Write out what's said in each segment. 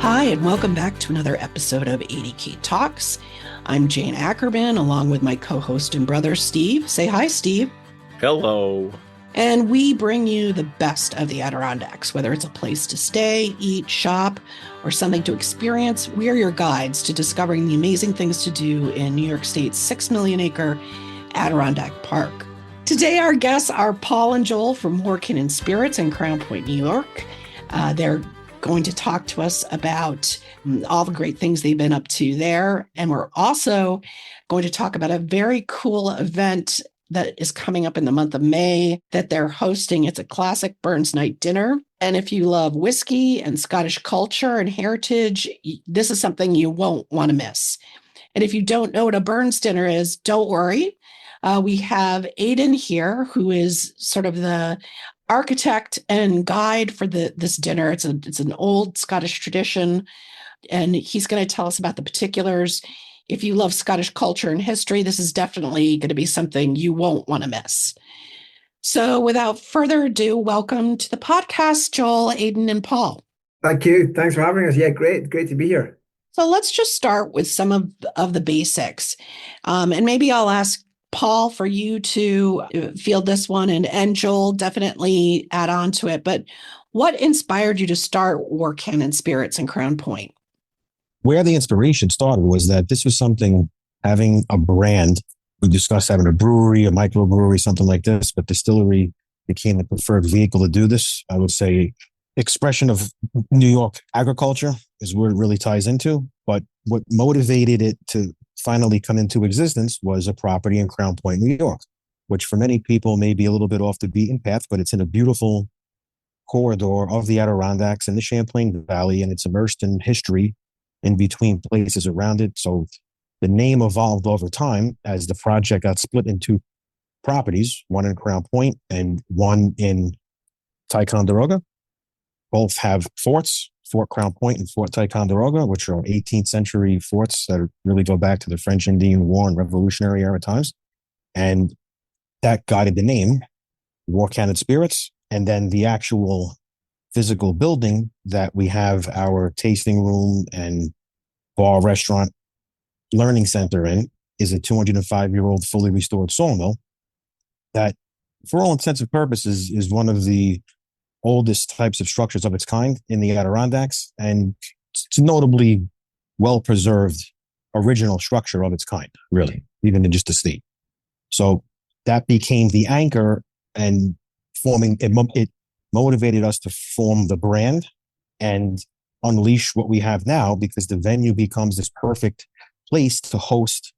Hi, and welcome back to another episode of ADK Talks. I'm Jane Ackerman, along with my co-host and brother, Steve. Say hi, Steve. Hello. And we bring you the best of the Adirondacks, whether it's a place to stay, eat, shop, or something to experience. We are your guides to discovering the amazing things to do in New York State's 6 million acre Adirondack Park. Today, our guests are Paul and Joel from Workin' Spirits in Crown Point, New York. They're going to talk to us about all the great things they've been up to there. And we're also going to talk about a very cool event that is coming up in the month of May that they're hosting. It's a classic Burns Night dinner. And if you love whiskey and Scottish culture and heritage, this is something you won't want to miss. And if you don't know what a Burns dinner is, don't worry. We have Aidan here, who is sort of the architect and guide for this dinner. It's an old Scottish tradition, and he's going to tell us about the particulars. If you love Scottish culture and history, this is definitely going to be something you won't want to miss. So without further ado, welcome to the podcast, Joel, Aidan, and Paul. Thank you. Thanks for having us. Yeah, great to be here. So let's just start with some of the basics. And maybe I'll ask Paul for you to field this one, and Joel definitely add on to it. But what inspired you to start Workin' Spirits in Crown Point? Where the inspiration started was that this was something, having a brand. We discussed having a brewery, a microbrewery, something like this, but distillery became the preferred vehicle to do this. I would say expression of New York agriculture is where it really ties into. But what motivated it to finally come into existence was a property in Crown Point, New York, which for many people may be a little bit off the beaten path, but it's in a beautiful corridor of the Adirondacks in the Champlain Valley, and it's immersed in history in between places around it. So the name evolved over time as the project got split into properties, one in Crown Point and one in Ticonderoga. Both have forts, Fort Crown Point and Fort Ticonderoga, which are 18th century forts that really go back to the French Indian War and Revolutionary era times. And that guided the name, Workin' Spirits. And then the actual physical building that we have our tasting room and bar, restaurant, learning center in is a 205-year-old fully restored sawmill that, for all intents and purposes, is one of the oldest types of structures of its kind in the Adirondacks, and it's a notably well-preserved original structure of its kind, really, even in just the state. So that became the anchor, and it motivated us to form the brand and unleash what we have now, because the venue becomes this perfect place to host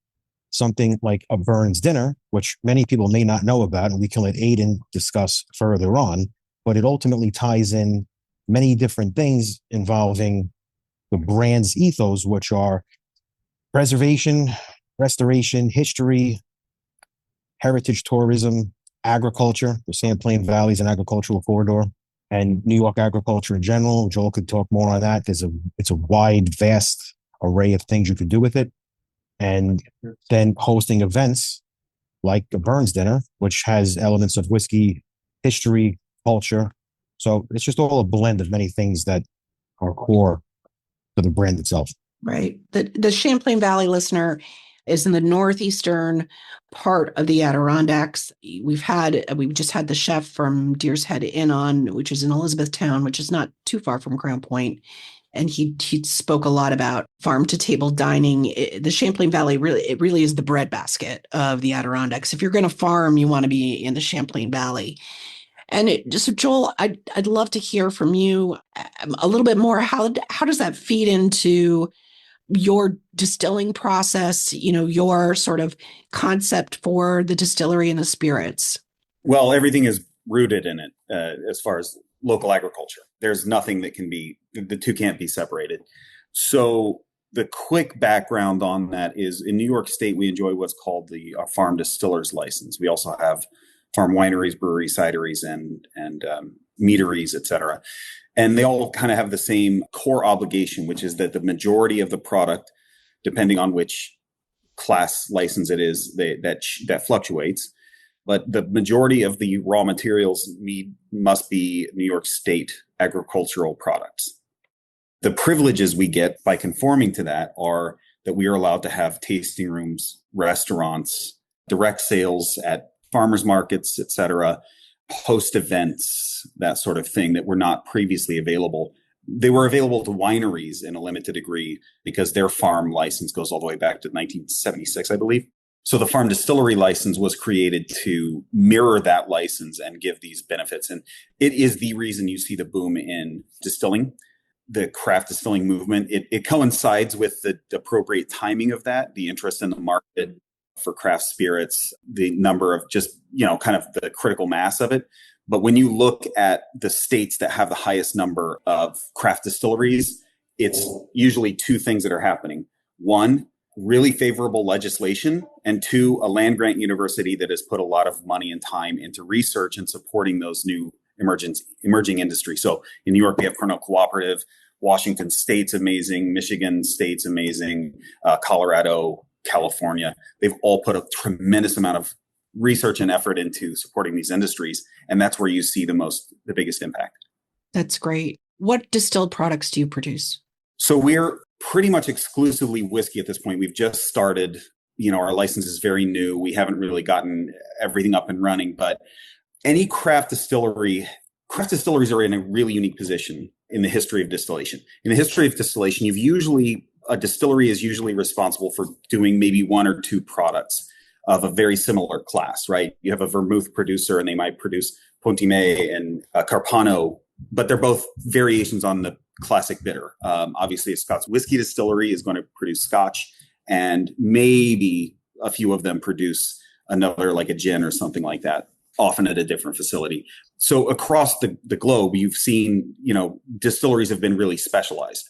something like a Burns dinner, which many people may not know about, and we can let Aidan discuss further on. But it ultimately ties in many different things involving the brand's ethos, which are preservation, restoration, history, heritage tourism, agriculture. The Champlain Valley is an agricultural corridor, and New York agriculture in general. Joel could talk more on that. It's a wide, vast array of things you could do with it. And then hosting events like a Burns dinner, which has elements of whiskey, history, culture. So it's just all a blend of many things that are core to the brand itself. Right. The Champlain Valley, listener, is in the northeastern part of the Adirondacks. We've just had the chef from Deer's Head Inn on, which is in Elizabethtown, which is not too far from Crown Point. And he spoke a lot about farm to table dining. The Champlain Valley really is the breadbasket of the Adirondacks. If you're going to farm, you want to be in the Champlain Valley. And so Joel, I'd love to hear from you a little bit more. How does that feed into your distilling process? Your sort of concept for the distillery and the spirits. Well, everything is rooted in it as far as local agriculture. There's nothing the two can't be separated. So the quick background on that is, in New York State, we enjoy what's called the farm distiller's license. We also have farm wineries, breweries, cideries, and meaderies, et cetera. And they all kind of have the same core obligation, which is that the majority of the product, depending on which class license it is, that fluctuates. But the majority of the raw materials must be New York State agricultural products. The privileges we get by conforming to that are that we are allowed to have tasting rooms, restaurants, direct sales at farmers markets, et cetera, host events, that sort of thing that were not previously available. They were available to wineries in a limited degree because their farm license goes all the way back to 1976, I believe. So the farm distillery license was created to mirror that license and give these benefits. And it is the reason you see the boom in distilling, the craft distilling movement. It coincides with the appropriate timing of that, the interest in the market for craft spirits, the number of just, kind of the critical mass of it. But when you look at the states that have the highest number of craft distilleries, it's usually two things that are happening. One, really favorable legislation, and two, a land grant university that has put a lot of money and time into research and supporting those new emerging industries. So in New York, we have Cornell Cooperative, Washington State's amazing, Michigan State's amazing, Colorado, California. They've all put a tremendous amount of research and effort into supporting these industries. And that's where you see the biggest impact. That's great. What distilled products do you produce? So we're pretty much exclusively whiskey at this point. We've just started, our license is very new. We haven't really gotten everything up and running, but any craft distilleries are in a really unique position in the history of distillation. In the history of distillation, a distillery is usually responsible for doing maybe one or two products of a very similar class, right? You have a vermouth producer and they might produce Pontimé and Carpano, but they're both variations on the classic bitter. Obviously, a Scots whiskey distillery is going to produce Scotch, and maybe a few of them produce another, like a gin or something like that, often at a different facility. So across the globe, you've seen, distilleries have been really specialized.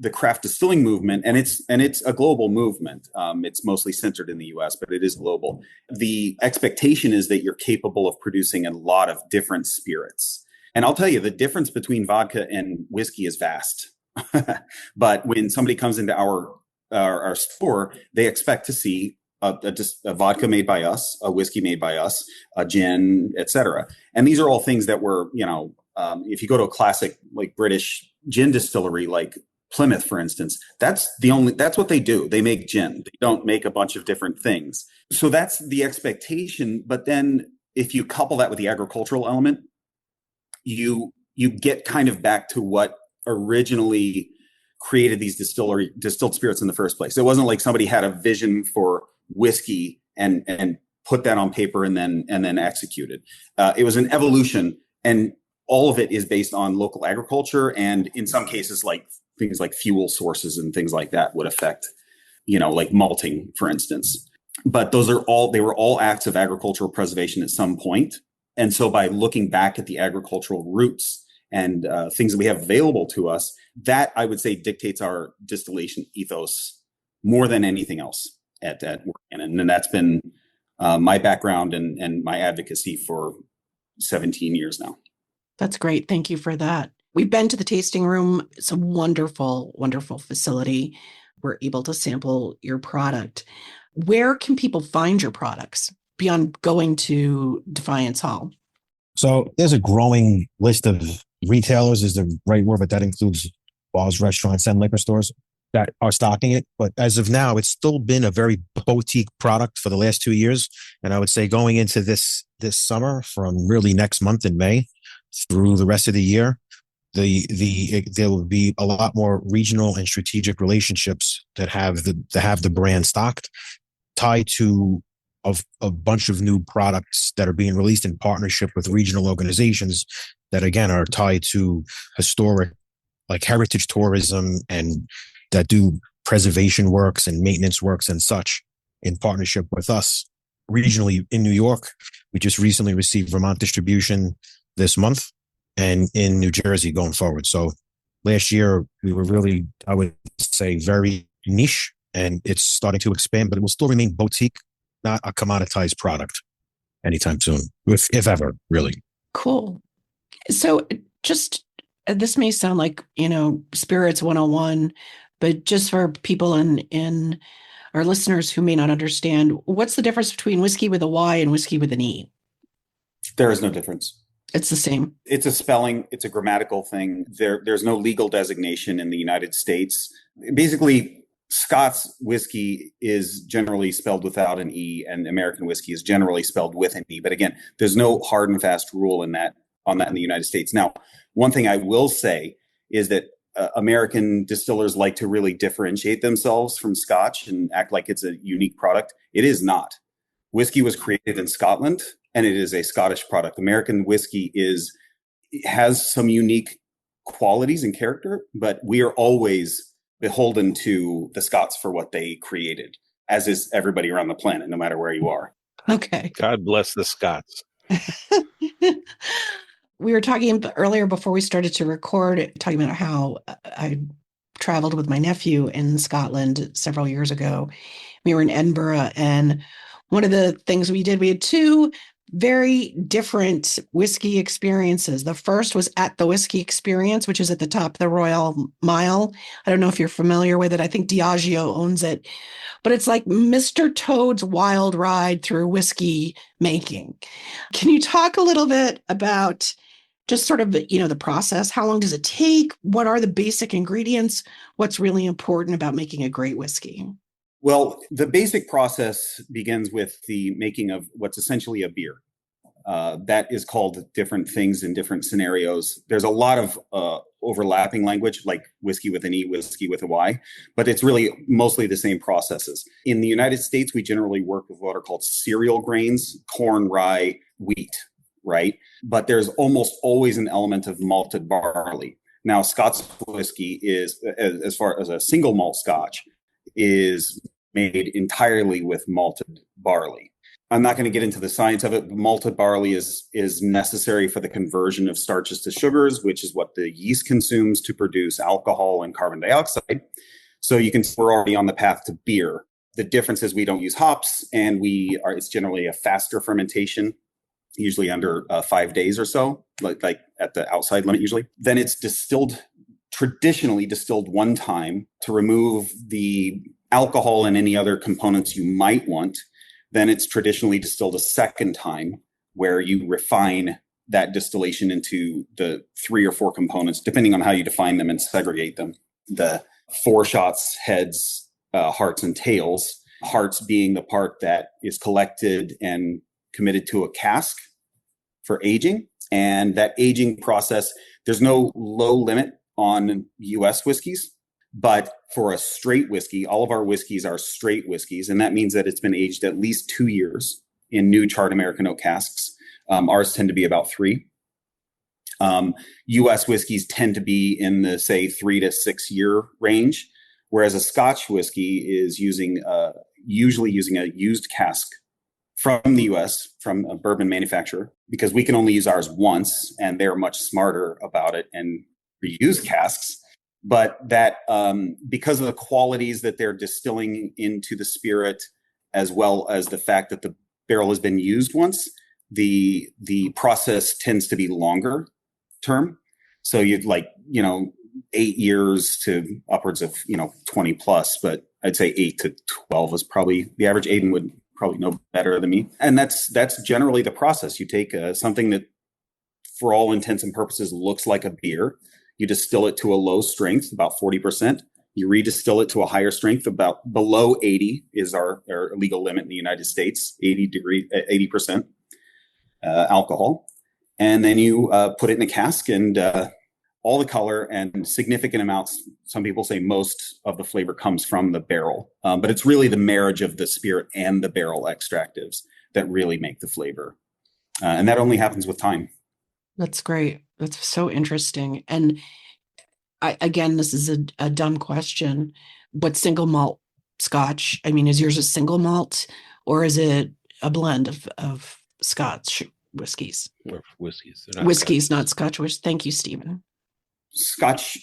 The craft distilling movement, and it's a global movement. It's mostly centered in the US, but it is global. The expectation is that you're capable of producing a lot of different spirits. And I'll tell you, the difference between vodka and whiskey is vast. But when somebody comes into our store, they expect to see a vodka made by us, a whiskey made by us, a gin, etc. And these are all things that were, if you go to a classic like British gin distillery, like Plymouth, for instance, that's what they do. They make gin. They don't make a bunch of different things. So that's the expectation. But then if you couple that with the agricultural element, you get kind of back to what originally created these distilled spirits in the first place. It wasn't like somebody had a vision for whiskey and put that on paper and then executed. It was an evolution, and all of it is based on local agriculture, and in some cases, like things like fuel sources and things like that would affect, like malting, for instance. But they were all acts of agricultural preservation at some point. And so by looking back at the agricultural roots and things that we have available to us, that I would say dictates our distillation ethos more than anything else at work. And that's been my background and my advocacy for 17 years now. That's great. Thank you for that. We've been to the tasting room. It's a wonderful, wonderful facility. We're able to sample your product. Where can people find your products beyond going to Defiance Hall? So there's a growing list of retailers is the right word, but that includes bars, restaurants, and liquor stores that are stocking it. But as of now, it's still been a very boutique product for the last 2 years. And I would say going into this summer, from really next month in May through the rest of the year, there will be a lot more regional and strategic relationships that have the brand stocked, tied to a bunch of new products that are being released in partnership with regional organizations that again are tied to historic, like heritage tourism, and that do preservation works and maintenance works and such in partnership with us. Regionally in New York, we just recently received Vermont distribution this month, and in New Jersey going forward. So last year we were really, I would say, very niche, and it's starting to expand, but it will still remain boutique, not a commoditized product anytime soon, if ever, really. Cool. So just, this may sound like, spirits 101, but just for people in our listeners who may not understand, what's the difference between whiskey with a Y and whiskey with an E? There is no difference. It's the same. It's a spelling, it's a grammatical thing. There's no legal designation in the United States. Basically, Scots whiskey is generally spelled without an E, and American whiskey is generally spelled with an E. But again, there's no hard and fast rule in that in the United States. Now, one thing I will say is that American distillers like to really differentiate themselves from Scotch and act like it's a unique product. It is not. Whiskey was created in Scotland, and it is a Scottish product. American whiskey has some unique qualities and character, but we are always beholden to the Scots for what they created, as is everybody around the planet, no matter where you are. Okay. God bless the Scots. We were talking earlier before we started to record, talking about how I traveled with my nephew in Scotland several years ago. We were in Edinburgh, and one of the things we had two very different whiskey experiences. The first was at the Whiskey Experience, which is at the top of the Royal Mile. I don't know if you're familiar with it. I think Diageo owns it, but it's like Mr. Toad's wild ride through whiskey making. Can you talk a little bit about just sort of, the process? How long does it take? What are the basic ingredients? What's really important about making a great whiskey? Well, the basic process begins with the making of what's essentially a beer. That is called different things in different scenarios. There's a lot of overlapping language, like whiskey with an E, whiskey with a Y, but it's really mostly the same processes. In the United States, we generally work with what are called cereal grains, corn, rye, wheat, right? But there's almost always an element of malted barley. Now, Scots whiskey is, as far as a single malt Scotch, is made entirely with malted barley. I'm not going to get into the science of it, but malted barley is necessary for the conversion of starches to sugars, which is what the yeast consumes to produce alcohol and carbon dioxide. So we're already on the path to beer. The difference is we don't use hops, and it's generally a faster fermentation, usually under 5 days or so, like at the outside limit usually. Then it's traditionally distilled one time to remove the alcohol and any other components you might want. Then it's traditionally distilled a second time, where you refine that distillation into the 3 or 4 components, depending on how you define them and segregate them. The 4 shots, heads, hearts, and tails. Hearts being the part that is collected and committed to a cask for aging. And that aging process, there's no low limit on U.S. whiskeys, but for a straight whiskey, all of our whiskeys are straight whiskeys, and that means that it's been aged at least 2 years in new charred American oak casks. Ours tend to be about 3. U.S. whiskeys tend to be in the, say, 3 to 6 year range, whereas a Scotch whiskey is usually using a used cask from the U.S., from a bourbon manufacturer, because we can only use ours once, and they're much smarter about it and reuse casks. But that because of the qualities that they're distilling into the spirit, as well as the fact that the barrel has been used once, the process tends to be longer term. So you'd 8 years to upwards of 20 plus, but I'd say 8 to 12 is probably the average. Aidan would probably know better than me. And that's generally the process. You take something that, for all intents and purposes, looks like a beer. You distill it to a low strength, about 40%. You redistill it to a higher strength, about below 80 is our legal limit in the United States, 80% alcohol. And then you put it in a cask, and all the color and significant amounts, some people say most of the flavor, comes from the barrel. But it's really the marriage of the spirit and the barrel extractives that really make the flavor. And that only happens with time. That's great. That's so interesting. And again, this is a dumb question, but single malt Scotch, is yours a single malt, or is it a blend of Scotch whiskeys? Or whiskeys. Whiskeys, not Scotch whiskey. Thank you, Stephen. Scotch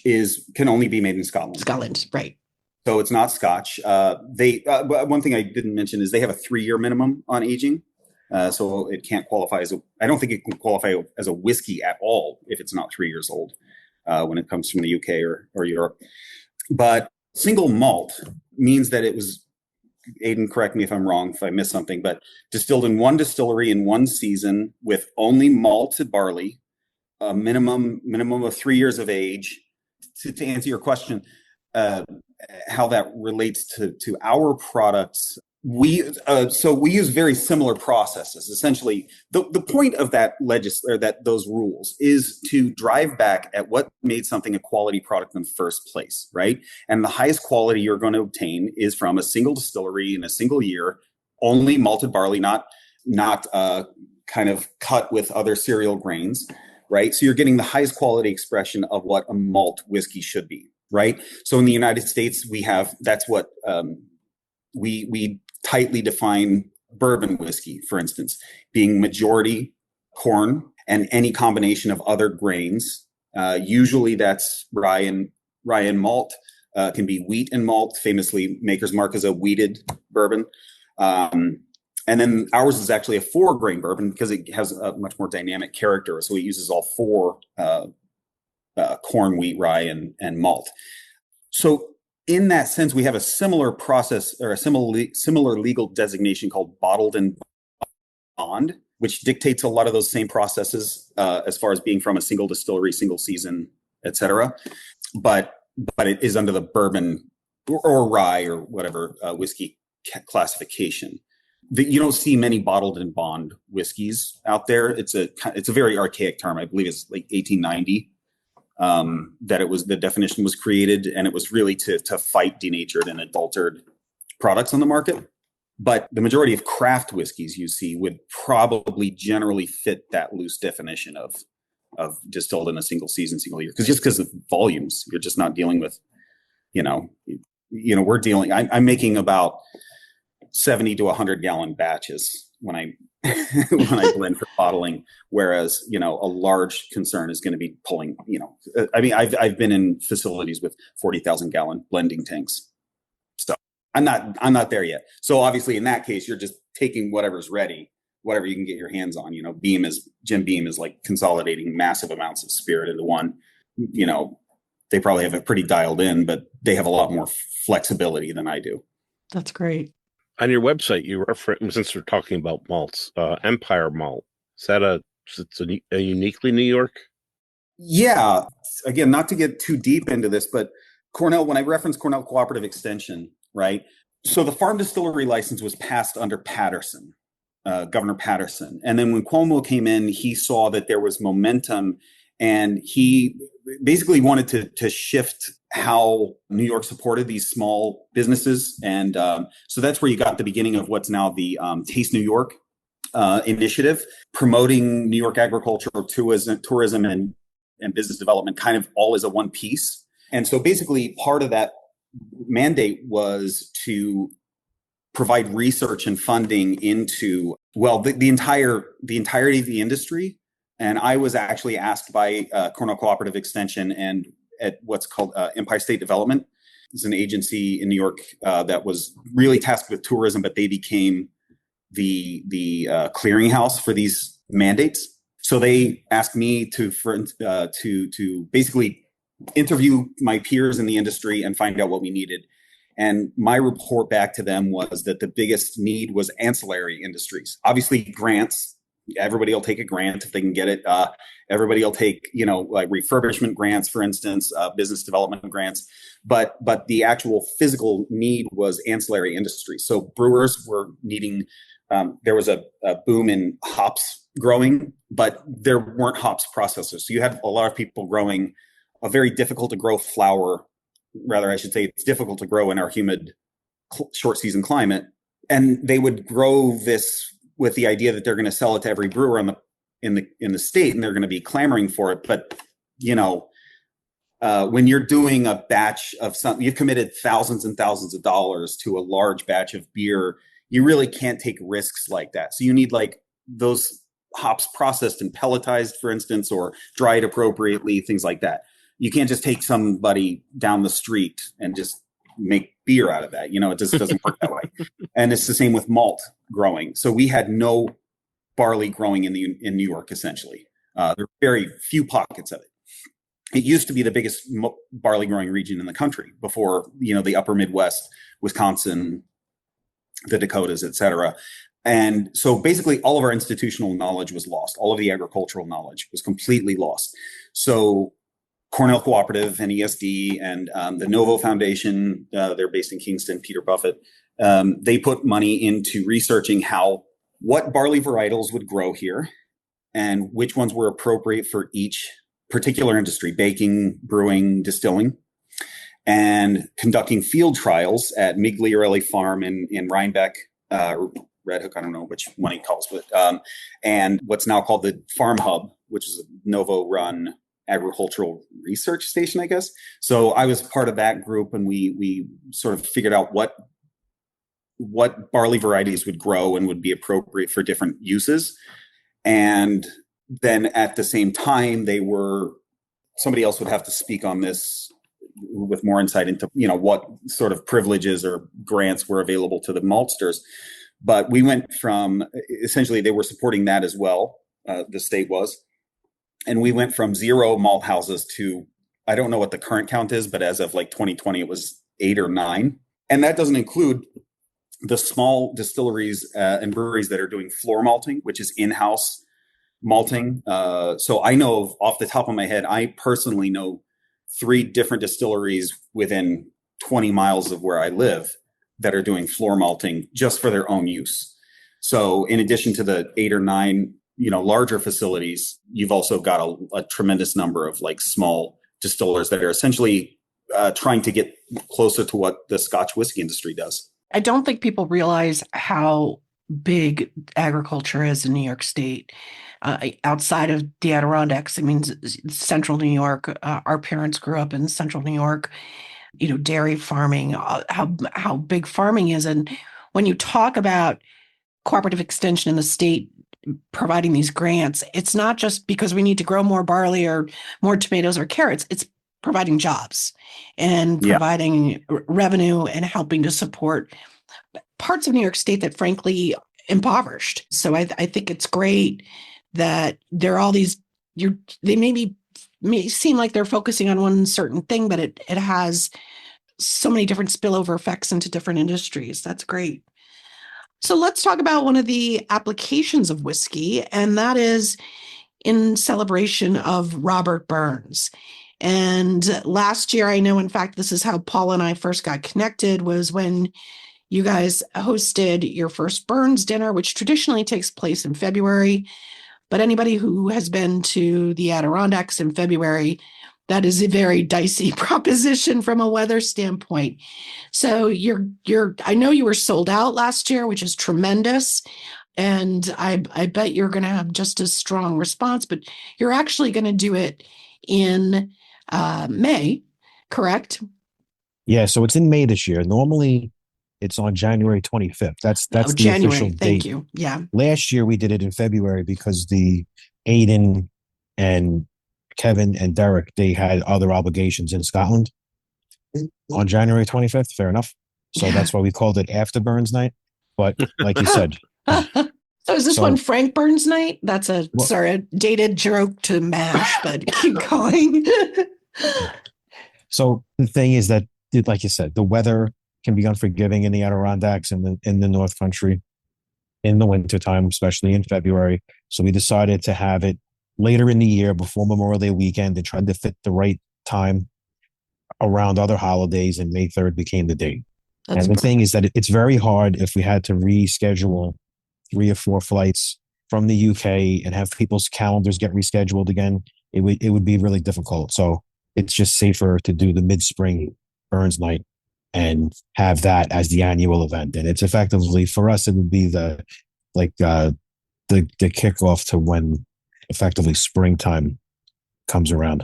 can only be made in Scotland. Scotland, right. So it's not Scotch. One thing I didn't mention is they have a 3-year minimum on aging. So it can't qualify I don't think it can qualify as a whiskey at all if it's not 3 years old when it comes from the UK or Europe. But single malt means that it was Aidan, correct me if I'm wrong, if I missed something, but distilled in one distillery in one season with only malted barley, a minimum of 3 years of age. To answer your question, how that relates to our products, we use very similar processes. Essentially, the point of that those rules is to drive back at what made something a quality product in the first place, right? And the highest quality you're going to obtain is from a single distillery in a single year, only malted barley, not kind of cut with other cereal grains, right? So you're getting the highest quality expression of what a malt whiskey should be, right? So in the United States, that's what we tightly define bourbon whiskey, for instance, being majority corn and any combination of other grains. Usually that's rye and malt. Can be wheat and malt. Famously, Maker's Mark is a wheated bourbon. And then ours is actually a 4-grain bourbon because it has a much more dynamic character. So it uses all 4 corn, wheat, rye, and malt. So in that sense, we have a similar process or a similar legal designation called bottled and bond, which dictates a lot of those same processes as far as being from a single distillery, single season, et cetera. But it is under the bourbon or rye or whatever whiskey classification. You don't see many bottled and bond whiskeys out there. It's a very archaic term. I believe it's like 1890 that the definition was created, and it was really to fight denatured and adulterated products on the market. But the majority of craft whiskeys you see would probably generally fit that loose definition of distilled in a single season, single year. Because of volumes, you're just not dealing with, we're dealing. I'm making about 70 to 100 gallon batches when I blend for bottling, whereas a large concern is going to be pulling. I've been in facilities with 40,000 gallon blending tanks, so I'm not there yet. So obviously, in that case, you're just taking whatever's ready, whatever you can get your hands on. Jim Beam is like consolidating massive amounts of spirit into one. They probably have it pretty dialed in, but they have a lot more flexibility than I do. That's great. On your website, you reference, since we're talking about malts, Empire Malt. Is that a uniquely New York? Yeah. Again, not to get too deep into this, but Cornell, when I reference Cornell Cooperative Extension, right? So the farm distillery license was passed under Patterson, Governor Patterson. And then when Cuomo came in, he saw that there was momentum, and he basically wanted to shift how New York supported these small businesses. And so that's where you got the beginning of what's now the Taste New York initiative, promoting New York agricultural tourism and business development kind of all as a one piece. And so basically part of that mandate was to provide research and funding into, the entirety of the industry. And I was actually asked by Cornell Cooperative Extension and at what's called Empire State Development. It's an agency in New York that was really tasked with tourism, but they became the clearinghouse for these mandates. So they asked me to basically interview my peers in the industry and find out what we needed. And my report back to them was that the biggest need was ancillary industries. Obviously, grants. Everybody will take a grant if they can get it. Everybody will take, like refurbishment grants, for instance, business development grants. But the actual physical need was ancillary industries. So brewers were needing. There was a boom in hops growing, but there weren't hops processors. So you had a lot of people growing a very difficult to grow flower. Rather, I should say, it's difficult to grow in our humid, short season climate. And they would grow this with the idea that they're going to sell it to every brewer in the state, and they're going to be clamoring for it. But when you're doing a batch of something, you've committed thousands and thousands of dollars to a large batch of beer. You really can't take risks like that. So you need like those hops processed and pelletized, for instance, or dried appropriately, things like that. You can't just take somebody down the street and just make beer out of that. It just doesn't work that way. And it's the same with malt growing. So we had no barley growing in New York, essentially. There are very few pockets of it. It used to be the biggest barley growing region in the country before, the upper Midwest, Wisconsin, the Dakotas, etc. And so basically all of our institutional knowledge was lost. All of the agricultural knowledge was completely lost. So Cornell Cooperative and ESD and the Novo Foundation, they're based in Kingston, Peter Buffett, they put money into researching what barley varietals would grow here and which ones were appropriate for each particular industry, baking, brewing, distilling, and conducting field trials at Migliorelli Farm in Rhinebeck, Red Hook, I don't know which one he calls, but and what's now called the Farm Hub, which is a Novo-run agricultural research station, I guess. So I was part of that group, and we sort of figured out what barley varieties would grow and would be appropriate for different uses. And then at the same time, somebody else would have to speak on this with more insight into, what sort of privileges or grants were available to the maltsters. But we went from, essentially they were supporting that as well, the state was. And we went from 0 malt houses to, I don't know what the current count is, but as of like 2020, it was 8 or 9. And that doesn't include the small distilleries and breweries that are doing floor malting, which is in-house malting. So I know off the top of my head, I personally know 3 different distilleries within 20 miles of where I live that are doing floor malting just for their own use. So in addition to the 8 or 9, larger facilities, you've also got a tremendous number of like small distillers that are essentially trying to get closer to what the Scotch whiskey industry does. I don't think people realize how big agriculture is in New York State. Outside of the Adirondacks, I mean, central New York, our parents grew up in central New York, dairy farming, how big farming is. And when you talk about cooperative extension in the state providing these grants, it's not just because we need to grow more barley or more tomatoes or carrots. It's providing jobs and providing revenue and helping to support parts of New York State that frankly impoverished. So I think it's great that there are all these, they may seem like they're focusing on one certain thing, but it has so many different spillover effects into different industries. That's great. So let's talk about one of the applications of whiskey, and that is in celebration of Robert Burns. And last year, I know, in fact, this is how Paul and I first got connected, was when you guys hosted your first Burns dinner, which traditionally takes place in February. But anybody who has been to the Adirondacks in February, that is a very dicey proposition from a weather standpoint. So I know you were sold out last year, which is tremendous. And I bet you're going to have just as strong response, but you're actually going to do it in May, correct? Yeah, so it's in May this year. Normally, it's on January 25th. That's the January. official date. Thank you. Yeah. Last year we did it in February because the Aidan and Kevin and Derek, they had other obligations in Scotland on January 25th. Fair enough. So that's why we called it After Burns Night. But like you said. So is this one Frank Burns Night? That's a dated joke to MASH, but keep going. So the thing is that, like you said, the weather can be unforgiving in the Adirondacks and in the North Country in the wintertime, especially in February. So we decided to have it later in the year before Memorial Day weekend and tried to fit the right time around other holidays, and May 3rd became the date. And the thing is that it's very hard if we had to reschedule 3 or 4 flights from the UK and have people's calendars get rescheduled again. It would be really difficult. So it's just safer to do the mid-spring Burns Night and have that as the annual event. And it's effectively, for us, it would be the kickoff to when effectively springtime comes around.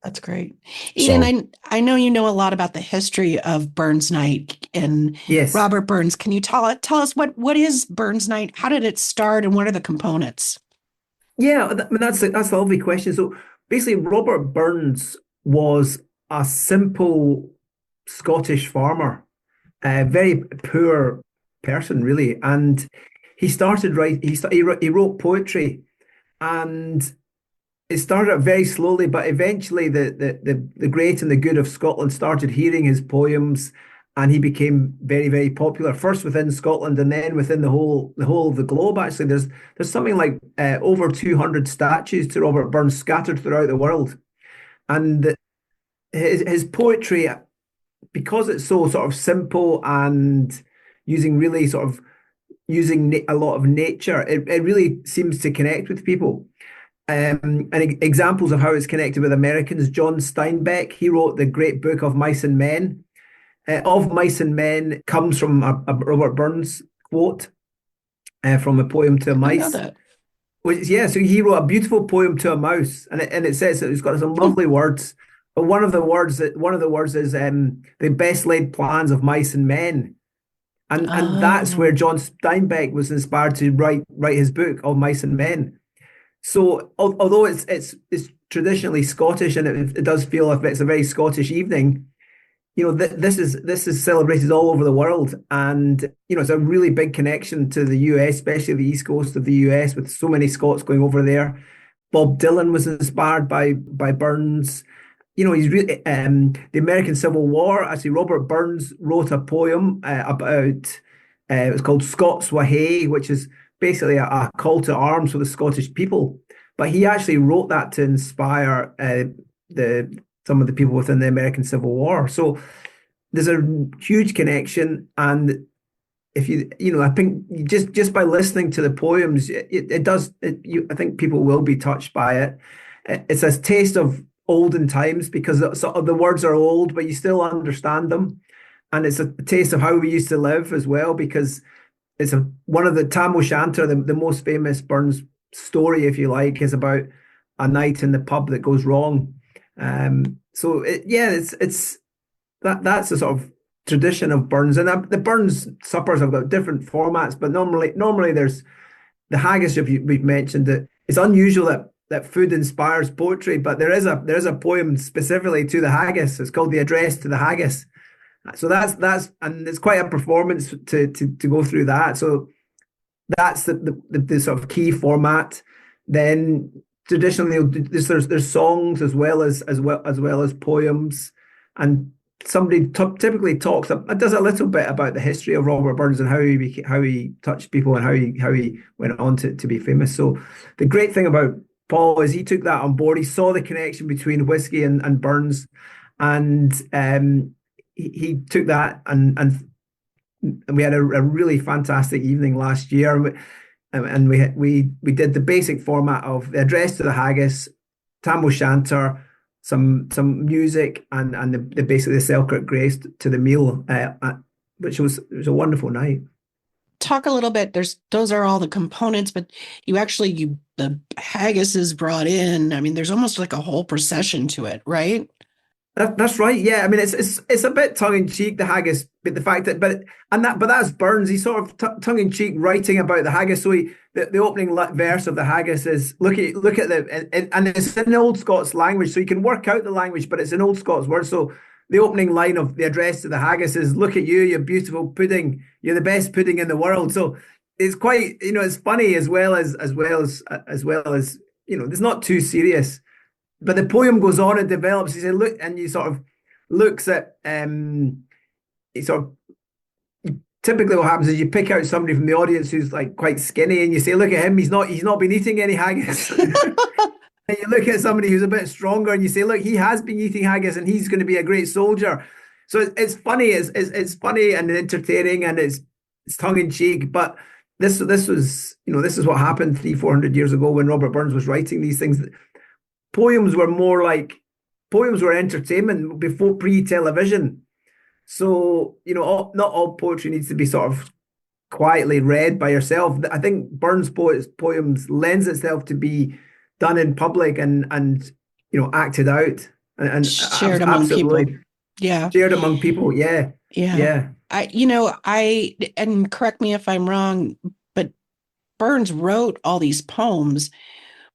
That's great. Aidan, I know you know a lot about the history of Burns Night and Robert Burns. Can you tell us what is Burns Night? How did it start and what are the components? Yeah, I mean, that's a lovely question. So basically, Robert Burns was a simple Scottish farmer, a very poor person, really. And he started he wrote poetry, and it started out very slowly, but eventually the great and the good of Scotland started hearing his poems, and he became very, very popular. First within Scotland, and then within the whole of the globe. Actually, there's something like over 200 statues to Robert Burns scattered throughout the world, and his poetry, because it's so sort of simple and using really sort of using a lot of nature, it really seems to connect with people. And examples of how it's connected with Americans: John Steinbeck, he wrote the great book of Mice and Men. Of Mice and Men comes from a Robert Burns quote from a poem to a I know mice. that. So he wrote a beautiful poem to a mouse, and it says that it's got some lovely words. But one of the words is the best laid plans of mice and men, and that's where John Steinbeck was inspired to write his book of Mice and Men. So although it's traditionally Scottish, and it does feel like it's a very Scottish evening, this is celebrated all over the world, and it's a really big connection to the US, especially the east coast of the US, with so many Scots going over there. Bob Dylan was inspired by Burns. He's really the American Civil War. Actually, Robert Burns wrote a poem about it was called Scots Wha Hae, which is basically a call to arms for the Scottish people. But he actually wrote that to inspire some of the people within the American Civil War. So there's a huge connection, and if I think just by listening to the poems, I think people will be touched by it. It's a taste of olden times because the words are old, but you still understand them, and it's a taste of how we used to live as well, because it's one of the Tam O'Shanter, the most famous Burns story, if you like, is about a night in the pub that goes wrong. It's that's the sort of tradition of Burns, and the Burns suppers have got different formats, but normally there's the haggis. We've mentioned that it's unusual that food inspires poetry, but there is a poem specifically to the haggis. It's called the Address to the Haggis. So that's and it's quite a performance to go through that. So that's the sort of key format. Then traditionally there's songs as well as poems, and somebody typically does a little bit about the history of Robert Burns and how he touched people and how he went on to be famous. So the great thing about Paul is he took that on board. He saw the connection between whiskey and Burns, and he took that and we had a really fantastic evening last year. And we did the basic format of the Address to the Haggis, Tam O'Shanter, some music, and the basically the Selkirk Grace to the meal, which was a wonderful night. Talk a little bit. Those are all the components, but the haggis is brought in. I mean, there's almost like a whole procession to it, right? That's right. Yeah, I mean, it's a bit tongue in cheek, the haggis, but the fact that but that's Burns. He's sort of tongue in cheek writing about the haggis. So the opening verse of the haggis is look at and it's in Old Scots language, so you can work out the language, but it's an Old Scots word. So the opening line of the Address to the Haggis is "Look at you, you beautiful pudding. You're the best pudding in the world." So it's quite it's funny as well as it's not too serious. But the poem goes on and develops. He said, "Look," and you sort of looks at typically what happens is you pick out somebody from the audience who's like quite skinny, and you say, "Look at him. He's not been eating any haggis." And you look at somebody who's a bit stronger, and you say, "Look, he has been eating haggis, and he's going to be a great soldier." So it's funny. It's funny and entertaining, and it's tongue in cheek. But this was this is what happened 300-400 years ago when Robert Burns was writing these things. Poems were entertainment before pre-television. So, not all poetry needs to be sort of quietly read by yourself. I think Burns' poems lends itself to be done in public and acted out and shared among people. Yeah. Shared among people. Yeah. Yeah. And correct me if I'm wrong, but Burns wrote all these poems,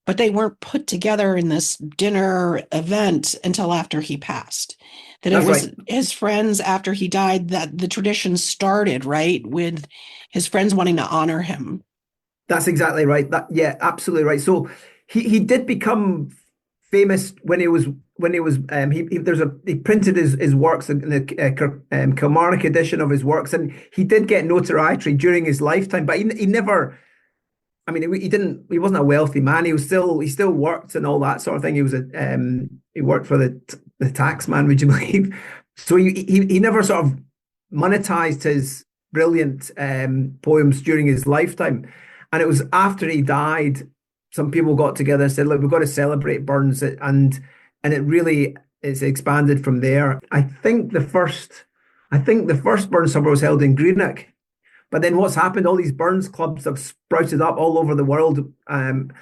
but they weren't put together in this dinner event until after he passed. That it was his friends after he died that the tradition started, right? With his friends wanting to honor him. That's exactly right. Absolutely right. So he did become famous when he printed his works in the Kilmarnock edition of his works, and he did get notoriety during his lifetime, but he never. I mean, he wasn't a wealthy man. He still worked and all that sort of thing. He worked for the tax man, would you believe? So he never sort of monetized his brilliant poems during his lifetime. And it was after he died, some people got together and said, look, we've got to celebrate Burns, and it really is expanded from there. I think the first Burns Supper was held in Greenock. But then what's happened, all these Burns clubs have sprouted up all over the world. And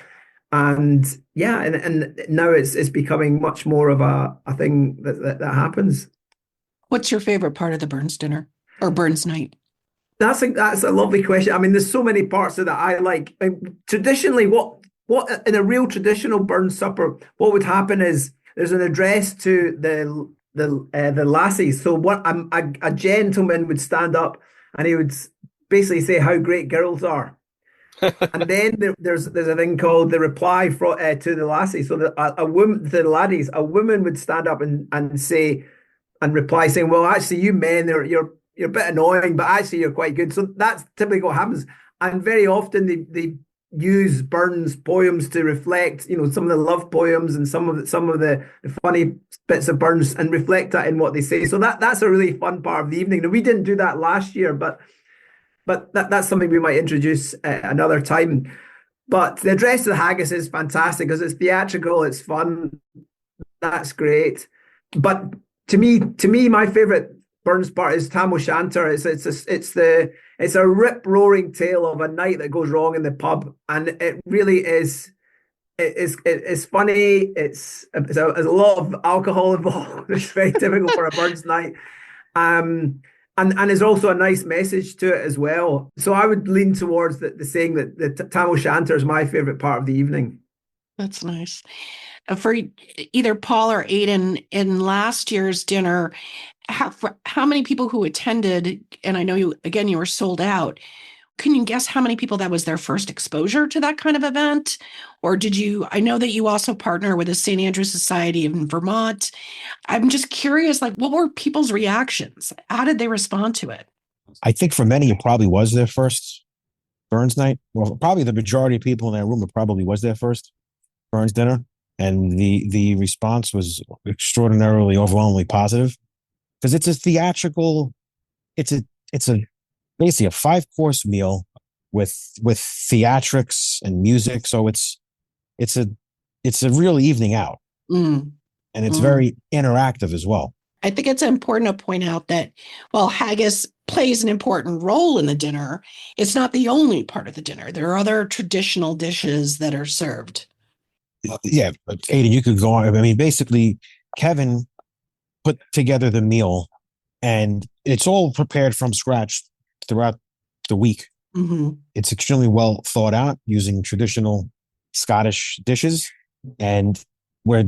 now it's becoming much more of a thing that happens. What's your favorite part of the Burns dinner or Burns night? That's a lovely question. I mean, there's so many parts of that I like. Traditionally, what in a real traditional Burns supper, what would happen is there's an address to the lassies. So a gentleman would stand up and he would basically say how great girls are. And then there's a thing called the reply to the lassie. So a woman, to the laddies, a woman would stand up and say and reply saying, well, actually, you men, you're a bit annoying, but actually you're quite good. So that's typically what happens. And very often they use Burns poems to reflect, some of the love poems and some of the funny bits of Burns, and reflect that in what they say. So that's a really fun part of the evening. Now, we didn't do that last year, but that's something we might introduce another time. But the address to the haggis is fantastic because it's theatrical, it's fun, that's great. But to me, my favourite Burns part is Tam O'Shanter. It's a rip roaring tale of a night that goes wrong in the pub, and it really is. It's funny. There's a lot of alcohol involved. It's very typical for a Burns night. And there's also a nice message to it as well. So I would lean towards the saying that the Tam O'Shanter is my favourite part of the evening. That's nice. For either Paul or Aidan, in last year's dinner, how many people who attended, and I know you were sold out, can you guess how many people that was their first exposure to that kind of event? Or I know that you also partner with the St. Andrew Society in Vermont. I'm just curious, what were people's reactions? How did they respond to it? I think for many, it probably was their first Burns night. Well, probably the majority of people in that room, it probably was their first Burns dinner. And the response was extraordinarily, overwhelmingly positive. Because it's a theatrical, it's basically a 5-course meal with theatrics and music. So it's a real evening out. And it's very interactive as well. I think it's important to point out that while haggis plays an important role in the dinner, it's not the only part of the dinner. There are other traditional dishes that are served. Yeah, Aidan, you could go on. I mean, basically, Kevin put together the meal, and it's all prepared from scratch throughout the week. Mm-hmm. It's extremely well thought out using traditional Scottish dishes, and we're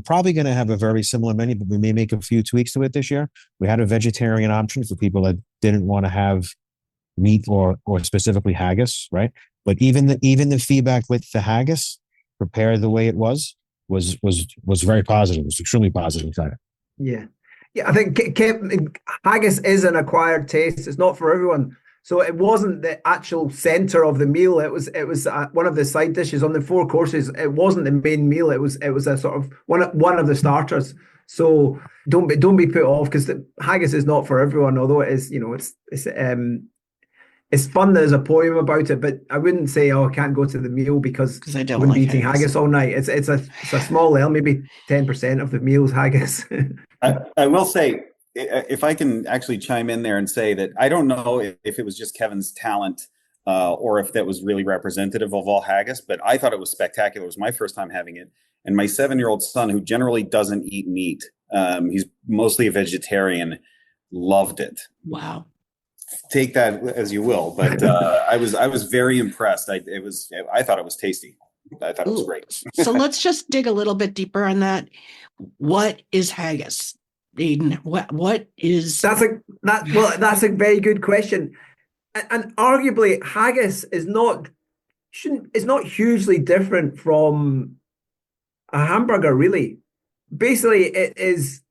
probably going to have a very similar menu, but we may make a few tweaks to it this year. We had a vegetarian option for people that didn't want to have meat or specifically haggis, right? But even the feedback with the haggis prepared the way it was very positive. It was extremely positive. Yeah. I think haggis is an acquired taste. It's not for everyone. So it wasn't the actual center of the meal. It was one of the side dishes on the 4 courses. It wasn't the main meal. It was a sort of one of the starters. So don't be put off, because the haggis is not for everyone. Although it is, it's fun. There's a poem about it, but I wouldn't say, I can't go to the meal because I don't wouldn't like be eating haggis all night. It's a small element, maybe 10% of the meal's haggis. I will say, if I can actually chime in there and say that I don't know if it was just Kevin's talent or if that was really representative of all haggis, but I thought it was spectacular. It was my first time having it. And my 7-year-old son, who generally doesn't eat meat, he's mostly a vegetarian, loved it. Wow. Take that as you will, but I was very impressed. I thought it was tasty. I thought it was great. So let's just dig a little bit deeper on that. What is haggis, Aidan? What is that's a very good question, and arguably haggis is not hugely different from a hamburger, really. Basically, it is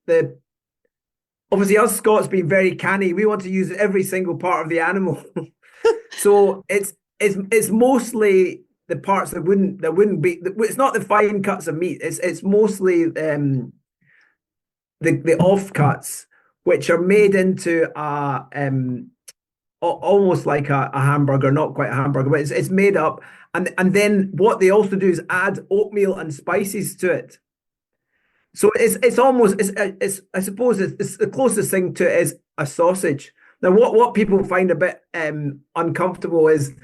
obviously us Scots being very canny, we want to use every single part of the animal. So it's mostly the parts that wouldn't be. It's not the fine cuts of meat. It's mostly the offcuts, which are made into almost like a hamburger, not quite a hamburger, but it's made up. And then what they also do is add oatmeal and spices to it. So it's almost I suppose it's the closest thing to it is a sausage. Now what people find a bit uncomfortable is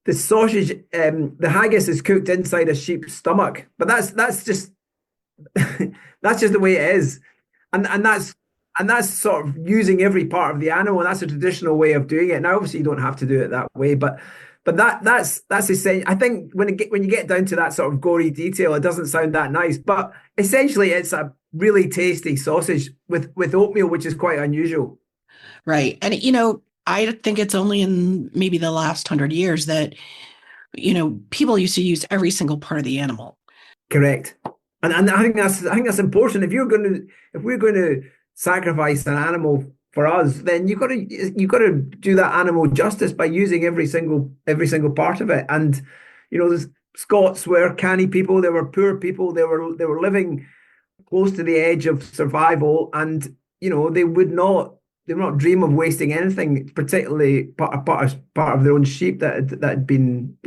the sausage. The haggis is cooked inside a sheep's stomach, but that's just that's just the way it is, and that's sort of using every part of the animal. And that's a traditional way of doing it. Now, obviously, you don't have to do it that way, but that's essential. I think when you get down to that sort of gory detail, it doesn't sound that nice. But essentially, it's a really tasty sausage with oatmeal, which is quite unusual. Right. And, I think it's only in maybe the last 100 years that, people used to use every single part of the animal. Correct. And I think that's important. If we're going to sacrifice an animal for us, then you got to do that animal justice by using every single part of it. And the Scots were canny people. They were poor people. They were living close to the edge of survival, and they would not dream of wasting anything, particularly part of their own sheep that had been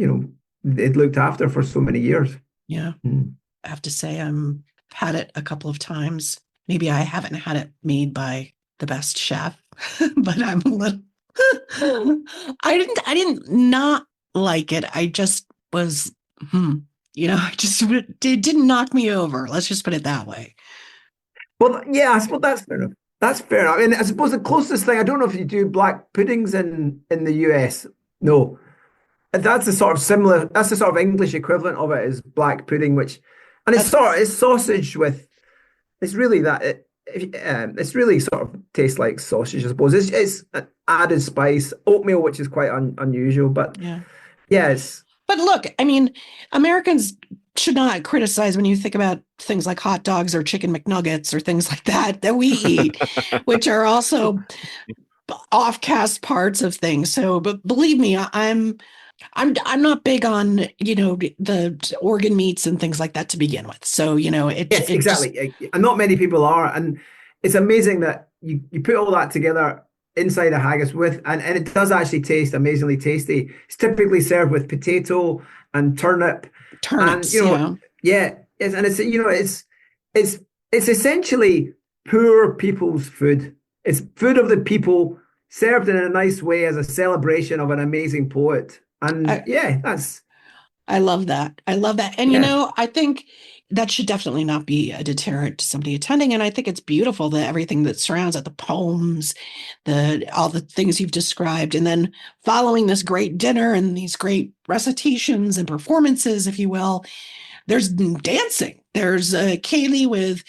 they'd looked after for so many years. Yeah. I have to say I've had it a couple of times. Maybe I haven't had it made by the best chef, but I'm a little I didn't not like it. I just was it didn't knock me over. Let's just put it that way. Well, yeah, I suppose that's fair enough. That's fair enough. And I suppose the closest thing, I don't know if you do black puddings in the US. No. That's the sort of English equivalent of it is black pudding, and it's sausage with, it's really it's really sort of tastes like sausage, I suppose. It's added spice, oatmeal, which is quite unusual, but yes. But look, I mean, Americans should not criticize when you think about things like hot dogs or chicken McNuggets or things like that we eat, which are also offcast parts of things. So, but believe me, I'm not big on, the organ meats and things like that to begin with. So, yes, exactly. And not many people are. And it's amazing that you put all that together inside a haggis and it does actually taste amazingly tasty. It's typically served with potato and turnips, and, yeah. And it's essentially poor people's food. It's food of the people served in a nice way as a celebration of an amazing poet. And I love that. I love that. And, I think that should definitely not be a deterrent to somebody attending. And I think it's beautiful that everything that surrounds it, the poems, all the things you've described, and then following this great dinner and these great recitations and performances, if you will, there's dancing. There's Kaylee with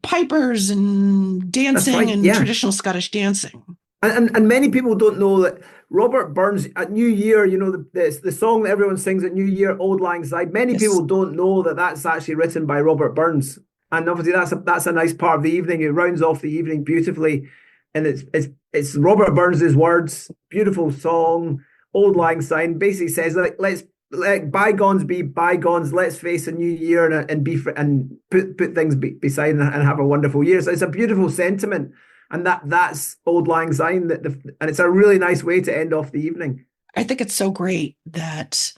pipers and dancing and traditional Scottish dancing. And many people don't know that Robert Burns at New Year, the song that everyone sings at New Year, Auld Lang Syne. Many people don't know that that's actually written by Robert Burns, and obviously that's a nice part of the evening. It rounds off the evening beautifully, and it's Robert Burns's words. Beautiful song, Auld Lang Syne. Basically says let's let bygones be bygones. Let's face a new year and put things beside and have a wonderful year. So it's a beautiful sentiment. And that's Auld Lang Syne, and it's a really nice way to end off the evening. I think it's so great that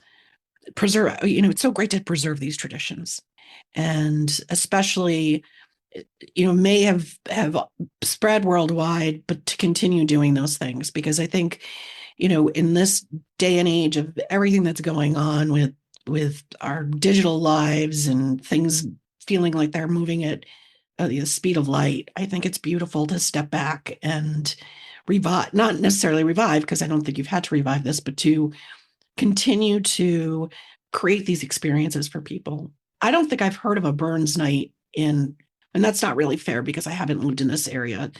it's so great to preserve these traditions, and especially, may have spread worldwide, but to continue doing those things, because I think, in this day and age of everything that's going on with our digital lives and things feeling like they're moving at the speed of light, I think it's beautiful to step back and revive, not necessarily revive, because I don't think you've had to revive this, but to continue to create these experiences for people. I don't think I've heard of a Burns night and that's not really fair because I haven't lived in this area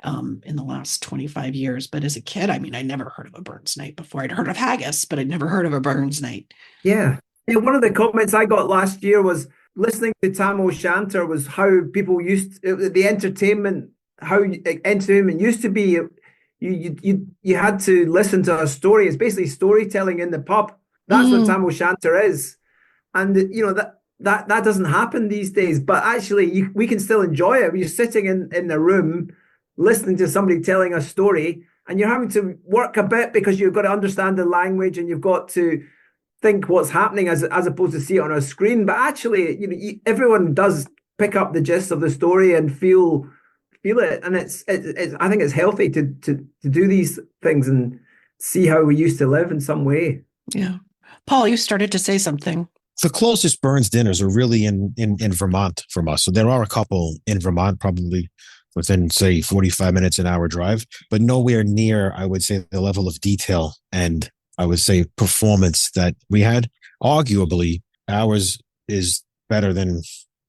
in the last 25 years. But as a kid, I never heard of a Burns night before. I'd heard of haggis, but I'd never heard of a Burns night. Yeah. One of the comments I got last year was, listening to Tam O'Shanter was how people the entertainment, how entertainment used to be. You had to listen to a story. It's basically storytelling in the pub. That's what Tam O'Shanter is, and that doesn't happen these days. But actually, we can still enjoy it. You're sitting in a room, listening to somebody telling a story, and you're having to work a bit because you've got to understand the language and you've got to think what's happening as opposed to see it on a screen. But actually, everyone does pick up the gist of the story and feel it, and it's I think it's healthy to do these things and see how we used to live in some way. Yeah, Paul, you started to say something. The closest Burns dinners are really in Vermont from us. So there are a couple in Vermont, probably within, say, 45 minutes, an hour drive, but nowhere near, I would say, the level of detail and I would say performance that we had. Arguably, ours is better than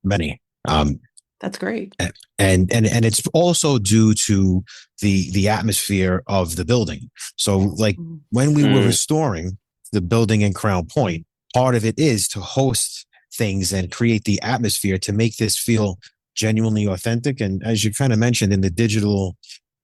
many. That's great. And it's also due to the atmosphere of the building. So like when we were restoring the building in Crown Point, part of it is to host things and create the atmosphere to make this feel genuinely authentic. And as you kind of mentioned, in the digital,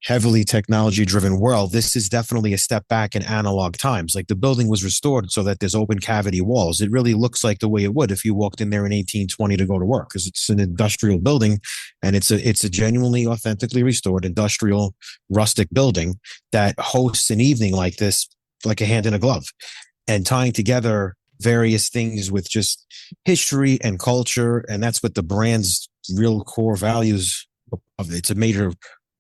heavily technology driven world, this is definitely a step back in analog times. Like the building was restored so that there's open cavity walls. It really looks like the way it would if you walked in there in 1820 to go to work, because it's an industrial building and it's a genuinely authentically restored industrial rustic building that hosts an evening like this, like a hand in a glove, and tying together various things with just history and culture. And that's what the brand's real core values of. It's a major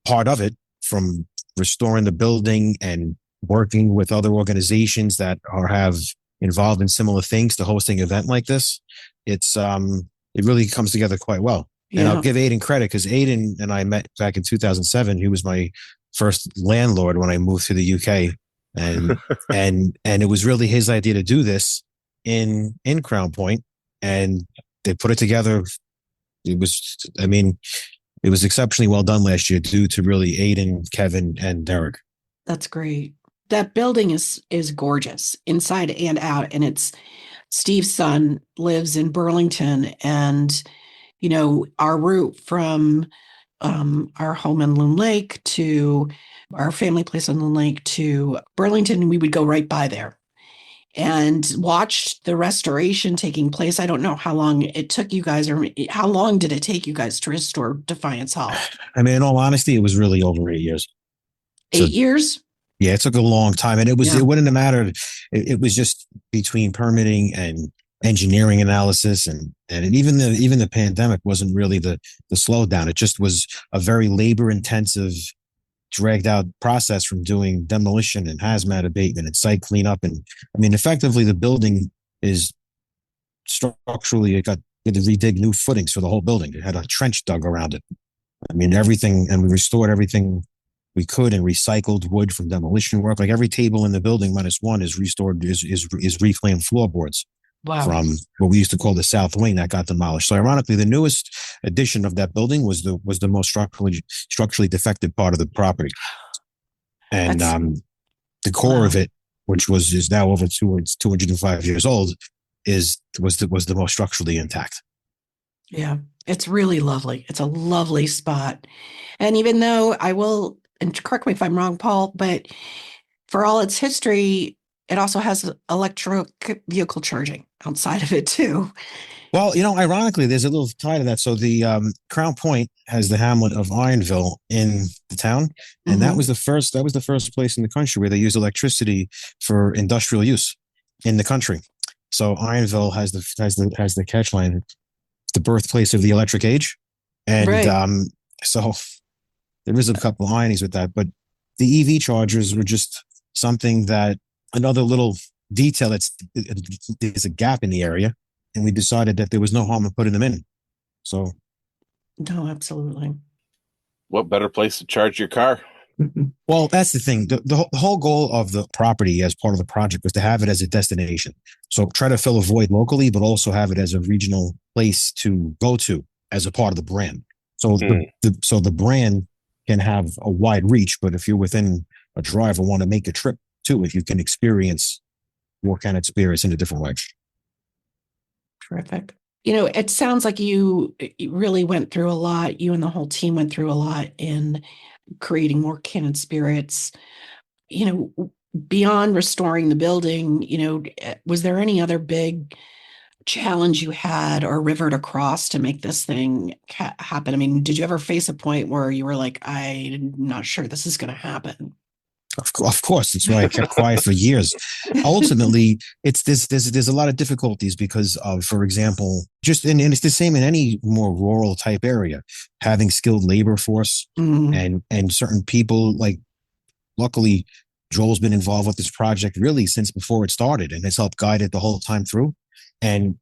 part of it, from restoring the building and working with other organizations that have involved in similar things to hosting an event like this. It really comes together quite well. Yeah. And I'll give Aidan credit, because Aidan and I met back in 2007. He was my first landlord when I moved to the UK. And, and it was really his idea to do this in Crown Point, and they put it together. It was exceptionally well done last year, due to really Aidan, Kevin, and Derek. That's great. That building is gorgeous inside and out. And it's Steve's son lives in Burlington, and our route from our home in Loon Lake to our family place in Loon Lake to Burlington, we would go right by there and watched the restoration taking place. I don't know how long it took you guys, or how long did it take you guys to restore Defiance Hall? I mean, in all honesty, it was really over 8 years. 8 years? Yeah, it took a long time. And it wouldn't have mattered. It was just between permitting and engineering analysis, and even the pandemic wasn't really the slowdown. It just was a very labor intensive, dragged out process from doing demolition and hazmat abatement and site cleanup. And I mean, effectively the building is structurally, it had to redig new footings for the whole building. It had a trench dug around it. I mean, everything, and we restored everything we could and recycled wood from demolition work. Like every table in the building minus one is restored, is reclaimed floorboards. Wow. From what we used to call the South Wing that got demolished. So ironically, the newest addition of that building was the most structurally defective part of the property. And the core of it, which is now over 205 years old, was the most structurally intact. Yeah, it's really lovely. It's a lovely spot. And even though and correct me if I'm wrong, Paul, but for all its history, it also has electric vehicle charging outside of it too. Well, ironically, there's a little tie to that. So the Crown Point has the hamlet of Ironville in the town, and that was the first place in the country where they used electricity for industrial use in the country. So Ironville has the catch line. It's the birthplace of the electric age, and so there is a couple of ironies with that. But the EV chargers were just something that. Another little detail there's a gap in the area, and we decided that there was no harm in putting them in. So, no, absolutely. What better place to charge your car? Well, that's the thing. The whole goal of the property as part of the project was to have it as a destination. So try to fill a void locally, but also have it as a regional place to go to as a part of the brand. So the brand can have a wide reach, but if you're within a drive or want to make a trip too, if you can experience what kind of experience in a different way. Terrific. It sounds like you really went through a lot. You and the whole team went through a lot in creating more canned spirits. Beyond restoring the building, was there any other big challenge you had or river to cross to make this thing happen? I mean, did you ever face a point where you were like, I'm not sure this is going to happen? Of course, that's why I kept quiet for years. Ultimately, there's a lot of difficulties because of, for example, and it's the same in any more rural type area, having skilled labor force and certain people. Like, luckily, Joel's been involved with this project really since before it started and has helped guide it the whole time through. And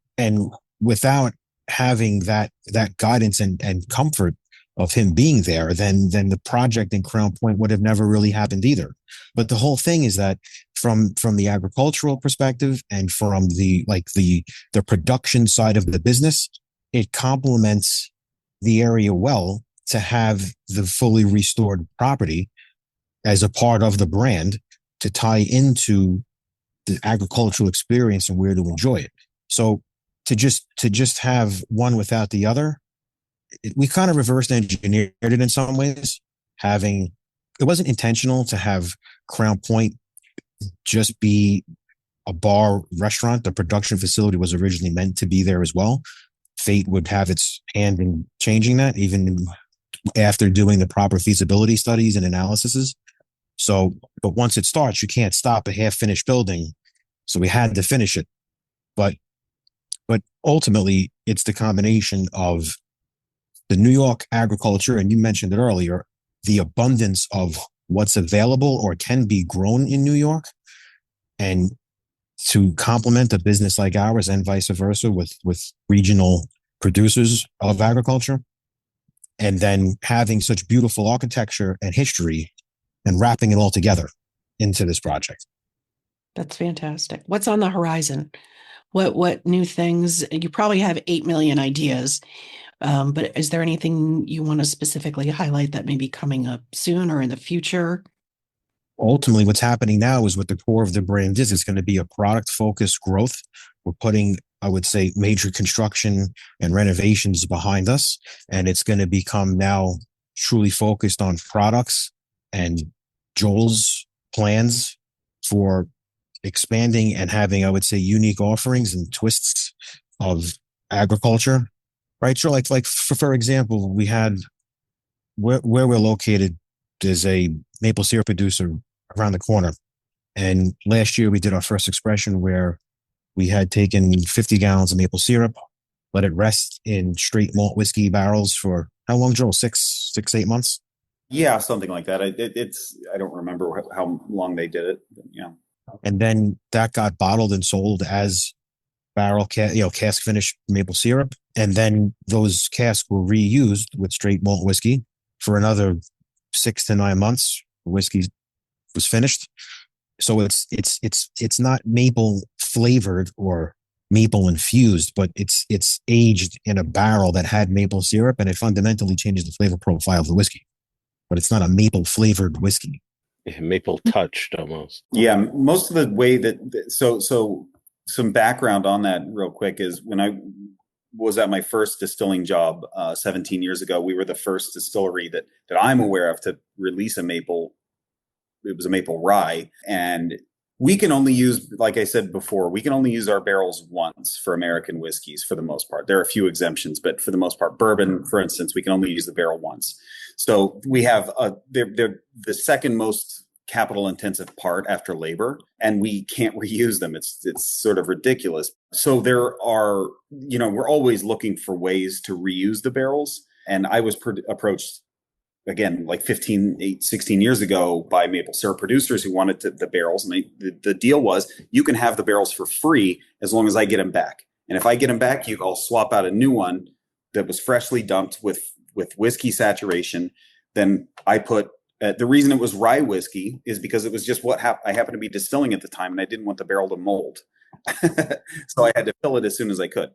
without having that guidance and comfort of him being there, then the project in Crown Point would have never really happened either. But the whole thing is that from the agricultural perspective and from the production side of the business, it complements the area well to have the fully restored property as a part of the brand to tie into the agricultural experience and where to enjoy it. So to just have one without the other, we kind of reverse engineered it in some ways. It wasn't intentional to have Crown Point just be a bar restaurant. The production facility was originally meant to be there as well. Fate would have its hand in changing that, even after doing the proper feasibility studies and analyses. So, but once it starts, you can't stop a half-finished building. So we had to finish it. But ultimately, it's the combination of the New York agriculture, and you mentioned it earlier, the abundance of what's available or can be grown in New York, and to complement a business like ours and vice versa with regional producers of agriculture, and then having such beautiful architecture and history and wrapping it all together into this project. That's fantastic. What's on the horizon? What new things? You probably have 8 million ideas, but is there anything you want to specifically highlight that may be coming up soon or in the future? Ultimately, what's happening now is what the core of the brand is. It's going to be a product-focused growth. We're putting, I would say, major construction and renovations behind us, and it's going to become now truly focused on products and Joel's plans for expanding and having, I would say, unique offerings and twists of agriculture, right? So like for example, we had where we're located, there's a maple syrup producer around the corner. And last year we did our first expression where we had taken 50 gallons of maple syrup, let it rest in straight malt whiskey barrels for how long, Joel? 8 months? Yeah, something like that. I don't remember how long they did it. Yeah. And then that got bottled and sold as cask finished maple syrup. And then those casks were reused with straight malt whiskey for another 6 to 9 months. Whiskey was finished. So it's not maple flavored or maple infused, but it's aged in a barrel that had maple syrup, and it fundamentally changes the flavor profile of the whiskey. But it's not a maple flavored whiskey. Yeah, maple touched almost. Yeah, most of the way so some background on that real quick is when I was at my first distilling job 17 years ago, we were the first distillery that I'm aware of to release a maple. It was a maple rye, and we can only use, like I said before, we can only use our barrels once for American whiskeys for the most part. There are a few exemptions, but for the most part, bourbon, for instance, we can only use the barrel once. So we have they're the second most capital intensive part after labor, and we can't reuse them. It's sort of ridiculous. So there are, we're always looking for ways to reuse the barrels. And I was approached again, like 16 years ago by maple syrup producers who wanted the barrels. And the deal was you can have the barrels for free as long as I get them back. And if I get them back, I'll swap out a new one that was freshly dumped with whiskey saturation. Then I put, the reason it was rye whiskey is because it was just what I happened to be distilling at the time, and I didn't want the barrel to mold. So I had to fill it as soon as I could.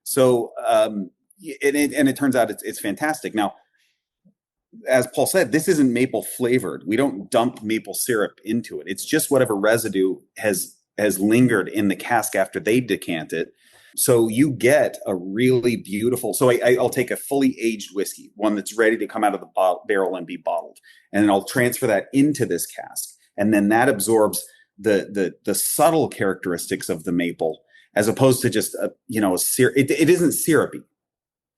So, and it turns out it's fantastic. Now, as Paul said, this isn't maple flavored. We don't dump maple syrup into it. It's just whatever residue has lingered in the cask after they decant it. So you get a really beautiful. So I'll take a fully aged whiskey, one that's ready to come out of the barrel and be bottled, and then I'll transfer that into this cask, and then that absorbs the subtle characteristics of the maple, as opposed to just it isn't syrupy.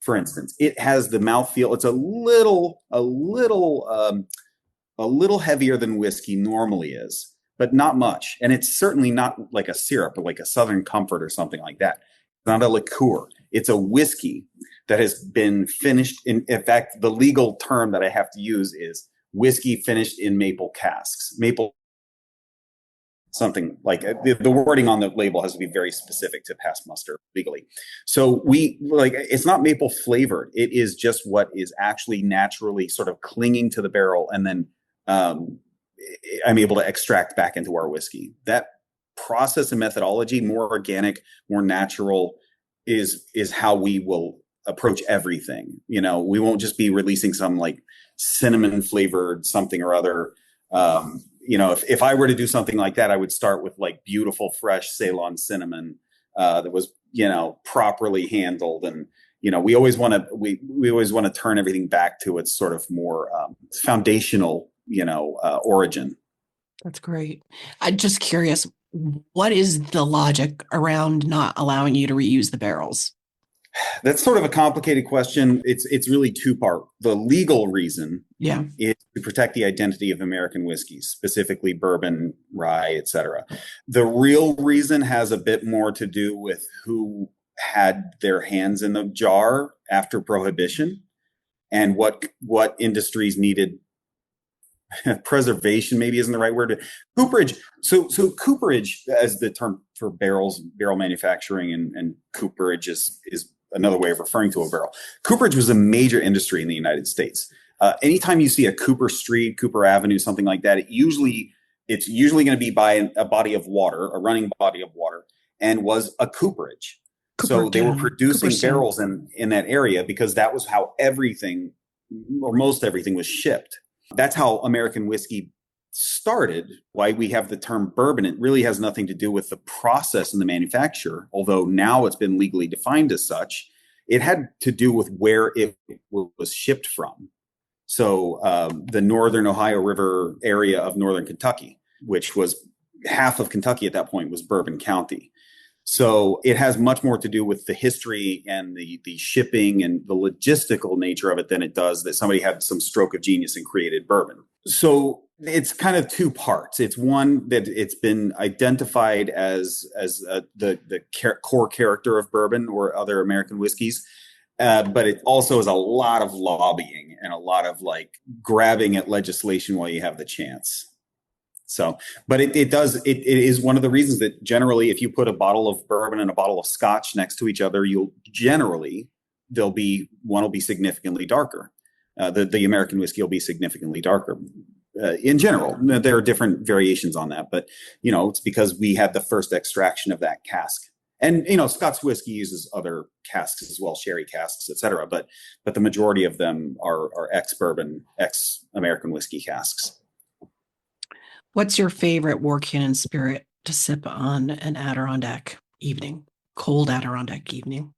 For instance, it has the mouthfeel. It's a little heavier than whiskey normally is, but not much. And it's certainly not like a syrup or like a Southern Comfort or something like that. It's not a liqueur. It's a whiskey that has been finished. In fact, the legal term that I have to use is whiskey finished in maple casks. Maple, something like the wording on the label has to be very specific to pass muster legally. So it's not maple flavored. It is just what is actually naturally sort of clinging to the barrel, and then I'm able to extract back into our whiskey. That process and methodology, more organic, more natural, is how we will approach everything. We won't just be releasing some like cinnamon flavored something or other. If I were to do something like that, I would start with like beautiful, fresh Ceylon cinnamon that was, properly handled. And, we always want to turn everything back to its sort of more foundational, origin. That's great. I'm just curious, what is the logic around not allowing you to reuse the barrels? That's sort of a complicated question. It's really two-part. The legal reason is to protect the identity of American whiskeys, specifically bourbon, rye, etc. The real reason has a bit more to do with who had their hands in the jar after Prohibition, and what industries needed preservation. Maybe isn't the right word. Cooperage. So cooperage, as the term for barrel manufacturing, and cooperage is another way of referring to a barrel. Cooperage was a major industry in the United States. Anytime you see a Cooper Street, Cooper Avenue, something like that, it's usually going to be by a body of water, a running body of water, and was a cooperage. So they were producing barrels in that area because that was how everything, or most everything, was shipped. That's how American whiskey started. Why we have the term bourbon, it really has nothing to do with the process and the manufacture, although now it's been legally defined as such. It had to do with where it was shipped from. So the northern Ohio River area of northern Kentucky, which was half of Kentucky at that point, was Bourbon County. So it has much more to do with the history and the shipping and the logistical nature of it than it does that somebody had some stroke of genius and created bourbon. So it's kind of two parts. It's one that it's been identified as the core character of bourbon or other American whiskeys. But it also is a lot of lobbying and a lot of like grabbing at legislation while you have the chance. So, but it is one of the reasons that generally, if you put a bottle of bourbon and a bottle of scotch next to each other, one will be significantly darker. The American whiskey will be significantly darker. In general, there are different variations on that, but it's because we had the first extraction of that cask. And Scots whiskey uses other casks as well, sherry casks, etc. But the majority of them are ex-bourbon, ex-American whiskey casks. What's your favorite war cannon spirit to sip on an Adirondack evening, cold Adirondack evening?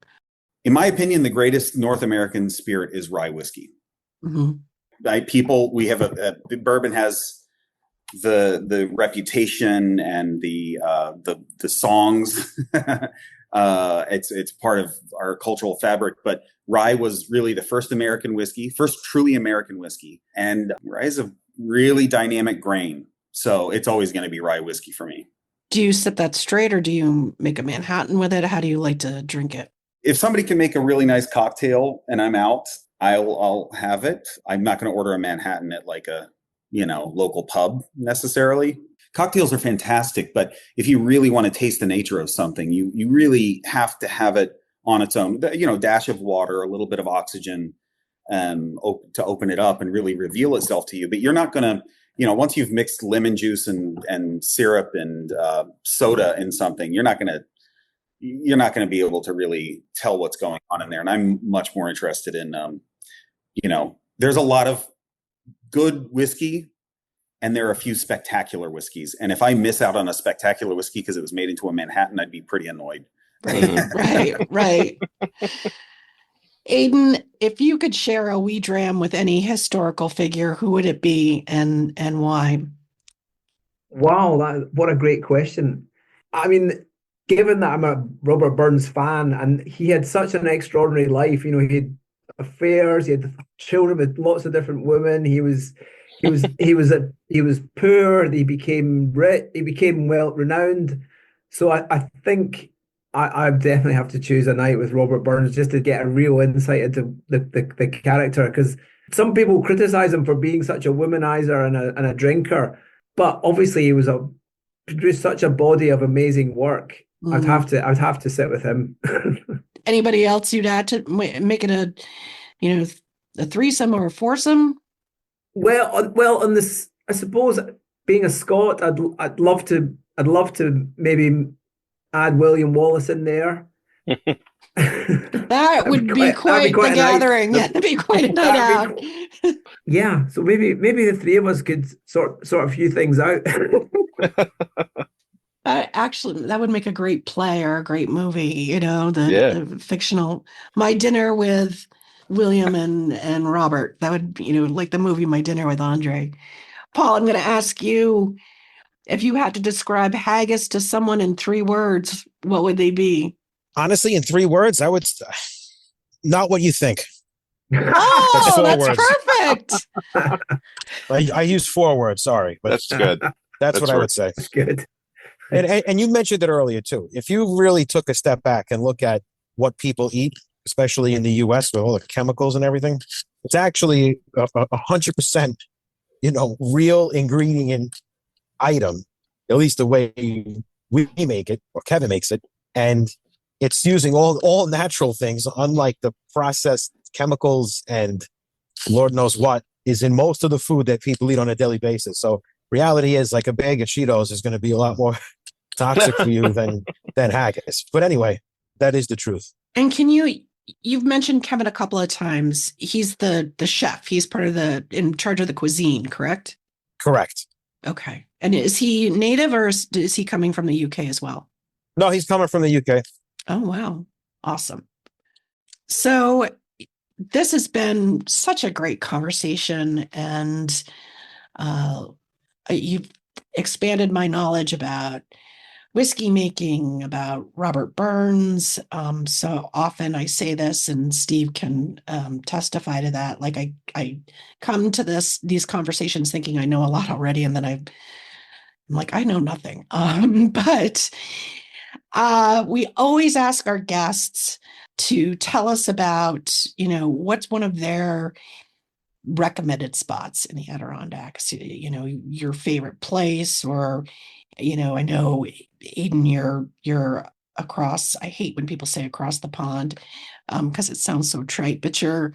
In my opinion, the greatest North American spirit is rye whiskey. Mm-hmm. Bourbon has the reputation and the songs. It's part of our cultural fabric, but rye was really the first truly American whiskey, and rye is a really dynamic grain. So it's always going to be rye whiskey for me. Do you sip that straight, or do you make a Manhattan with it? How do you like to drink it? If somebody can make a really nice cocktail and I'm out, I'll have it. I'm not going to order a Manhattan at like a local pub necessarily. Cocktails are fantastic, but if you really want to taste the nature of something, you really have to have it on its own. Dash of water, a little bit of oxygen, to open it up and really reveal itself to you. But you're not going to. Once you've mixed lemon juice and syrup and soda in something, you're not going to be able to really tell what's going on in there. And I'm much more interested in, there's a lot of good whiskey and there are a few spectacular whiskeys. And if I miss out on a spectacular whiskey because it was made into a Manhattan, I'd be pretty annoyed. Right, right. Aidan, if you could share a wee dram with any historical figure, who would it be and why? Wow, what a great question. I mean, given that I'm a Robert Burns fan and he had such an extraordinary life, he had affairs, he had children with lots of different women. He was poor, he became rich, he became well renowned. So I think I definitely have to choose a night with Robert Burns just to get a real insight into the character, because some people criticize him for being such a womanizer and a drinker. But obviously, he produced such a body of amazing work. I'd have to sit with him. Anybody else you'd add to make it a threesome or a foursome? Well, on this, I suppose being a Scot, I'd love to maybe add William Wallace in there. That would be quite the gathering. That'd be quite a night out. Yeah, so maybe the three of us could sort a few things out. Actually, that would make a great play or a great movie. The fictional My Dinner with William and Robert. That would, like the movie My Dinner with Andre. Paul, I'm going to ask you, if you had to describe haggis to someone in 3 words, what would they be? Honestly, in 3 words, I would not what you think. Oh, that's perfect. I used 4 words. Sorry, but that's good. That's what I would say. That's good. And you mentioned it earlier too. If you really took a step back and look at what people eat, especially in the U.S. with all the chemicals and everything, it's actually 100%, real ingredient item, at least the way we make it or Kevin makes it, and it's using all natural things, unlike the processed chemicals and Lord knows what is in most of the food that people eat on a daily basis. So reality is, like, a bag of Cheetos is going to be a lot more toxic for you than haggis. But anyway, that is the truth. And you've mentioned Kevin a couple of times. He's the chef. He's part of in charge of the cuisine, correct? Correct. Okay. And is he native or is he coming from the UK as well? No, he's coming from the UK. Oh, wow. Awesome. So this has been such a great conversation, and you've expanded my knowledge about whiskey making, about Robert Burns. So often I say this, and Steve can testify to that. Like I come to these conversations thinking I know a lot already, and then I'm like, I know nothing. But we always ask our guests to tell us about, what's one of their recommended spots in the Adirondacks, your favorite place, or, I know, Aidan, you're across, I hate when people say across the pond, because it sounds so trite, but you're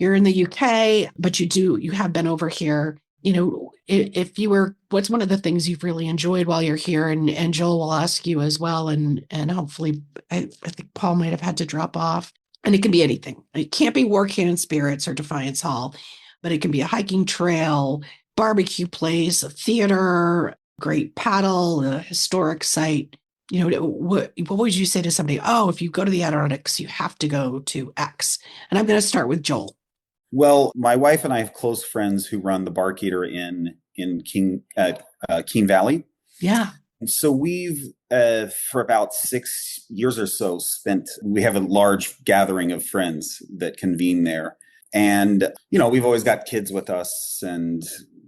in the UK, but you have been over here. If you were, what's one of the things you've really enjoyed while you're here? And Joel will ask you as well. And hopefully, I think Paul might have had to drop off. And it can be anything. It can't be War Can Spirits or Defiance Hall, but it can be a hiking trail, barbecue place, a theater, great paddle, a historic site. What would you say to somebody? Oh, if you go to the Adirondacks, you have to go to X. And I'm going to start with Joel. Well, my wife and I have close friends who run the Barkeeter in Keene Valley. Yeah. So we've, for about 6 years or so, we have a large gathering of friends that convene there. And, we've always got kids with us, and,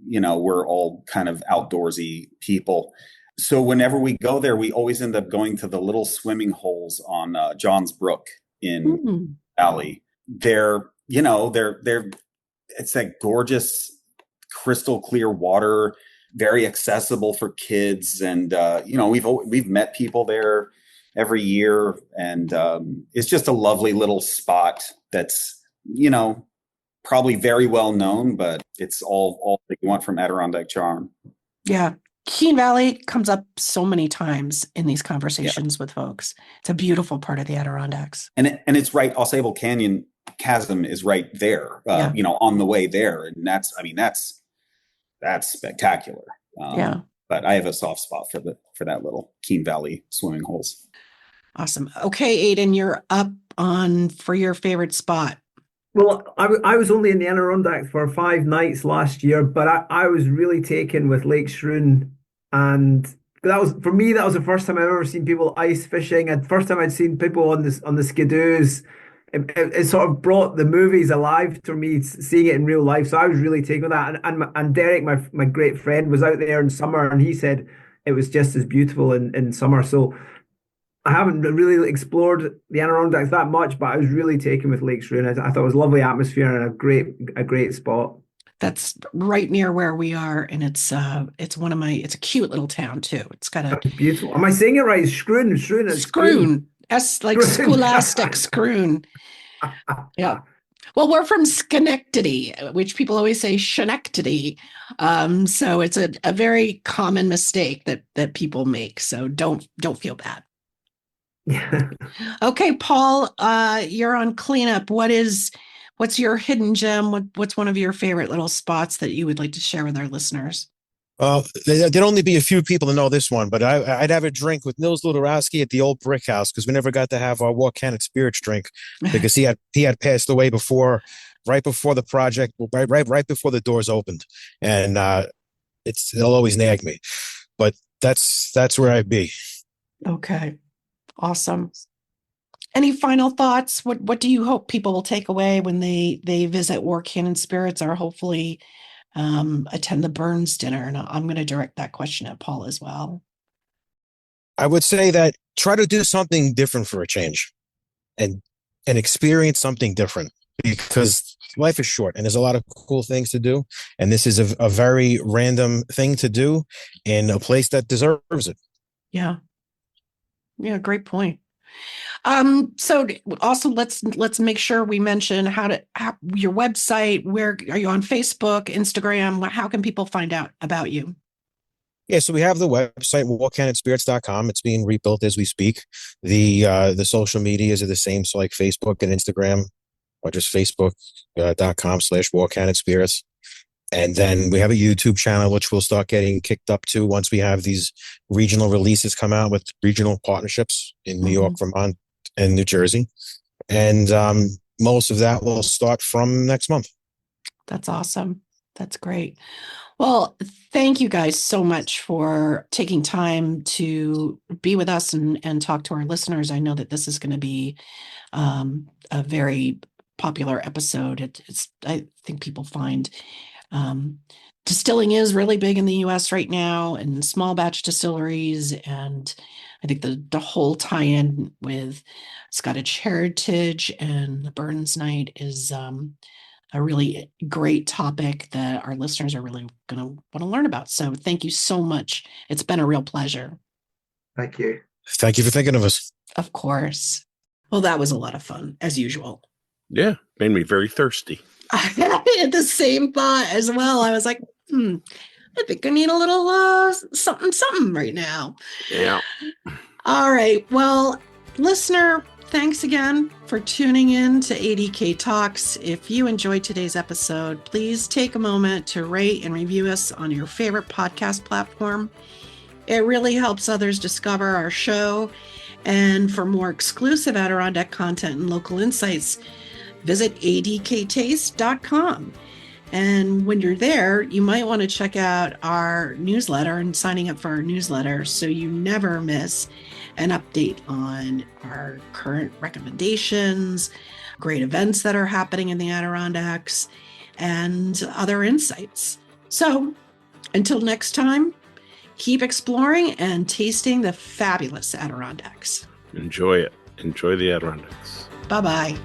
we're all kind of outdoorsy people. So whenever we go there, we always end up going to the little swimming holes on Johns Brook in Valley. They're it's that gorgeous crystal clear water, very accessible for kids. And, we've met people there every year, and it's just a lovely little spot that's, probably very well known, but it's all that you want from Adirondack charm. Yeah. Keene Valley comes up so many times in these conversations with folks. It's a beautiful part of the Adirondacks. And it's right. Osable Canyon Chasm is right there, on the way there. And that's spectacular. But I have a soft spot for that little Keene Valley swimming holes. Awesome. Okay, Aidan, you're up on for your favorite spot. Well, I was only in the Adirondacks for 5 nights last year, but I was really taken with Lake Shroon, and that was for me. That was the first time I've ever seen people ice fishing, and first time I'd seen people on the skidoos. It sort of brought the movies alive to me, seeing it in real life. So I was really taken with that. And Derek, my great friend, was out there in summer, and he said it was just as beautiful in summer. So I haven't really explored the Adirondacks that much, but I was really taken with Lake Shroon. I thought it was a lovely atmosphere and a great spot. That's right near where we are, and it's it's a cute little town too. It's got a That's beautiful. Am I saying it right? Shroon, Scroon. S like Scroon. scholastic Scroon. Yeah. Well, we're from Schenectady, which people always say Schenectady. So it's a very common mistake that people make. So don't feel bad. Yeah. Okay, Paul, you're on cleanup. What's your hidden gem? What's one of your favorite little spots that you would like to share with our listeners? There'd only be a few people to know this one, but I'd have a drink with Nils Ludarowski at the old brick house because we never got to have our War Cannon spirits drink because he had passed away right before the project, right before the doors opened, and it'll always nag me, but that's where I'd be. Okay, awesome. Any final thoughts? What do you hope people will take away when they visit War Cannon Spirits, or hopefully attend the Burns dinner? And I'm going to direct that question at Paul as well. I would say that try to do something different for a change and experience something different because life is short and there's a lot of cool things to do. And this is a very random thing to do in a place that deserves it. Yeah. Yeah. Great point. So also let's make sure we mention how your website. Where are you on Facebook, Instagram? How can people find out about you? Yeah, so we have the website, warcannonspirits.com. It's being rebuilt as we speak. The social medias are the same, so like Facebook and Instagram, or just facebook.com/warcannonspirits. And then we have a YouTube channel, which we'll start getting kicked up to once we have these regional releases come out with regional partnerships in New York, Vermont, and New Jersey. And most of that will start from next month. That's awesome. That's great. Well, thank you guys so much for taking time to be with us and talk to our listeners. I know that this is going to be a very popular episode. I think people find distilling is really big in the US right now, and small batch distilleries. And I think the whole tie-in with Scottish heritage and the Burns Night is a really great topic that our listeners are really going to want to learn about. So thank you so much. It's been a real pleasure. Thank you. Thank you for thinking of us. Of course. Well, that was a lot of fun, as usual. Yeah, made me very thirsty. I had the same thought as well. I was like, I think I need a little something right now. Yeah. All right. Well, listener, thanks again for tuning in to ADK Talks. If you enjoyed today's episode, please take a moment to rate and review us on your favorite podcast platform. It really helps others discover our show. And for more exclusive Adirondack content and local insights, visit adktaste.com. And when you're there, you might want to check out our newsletter and signing up for our newsletter so you never miss an update on our current recommendations, great events that are happening in the Adirondacks, and other insights. So until next time, keep exploring and tasting the fabulous Adirondacks. Enjoy it. Enjoy the Adirondacks. Bye-bye.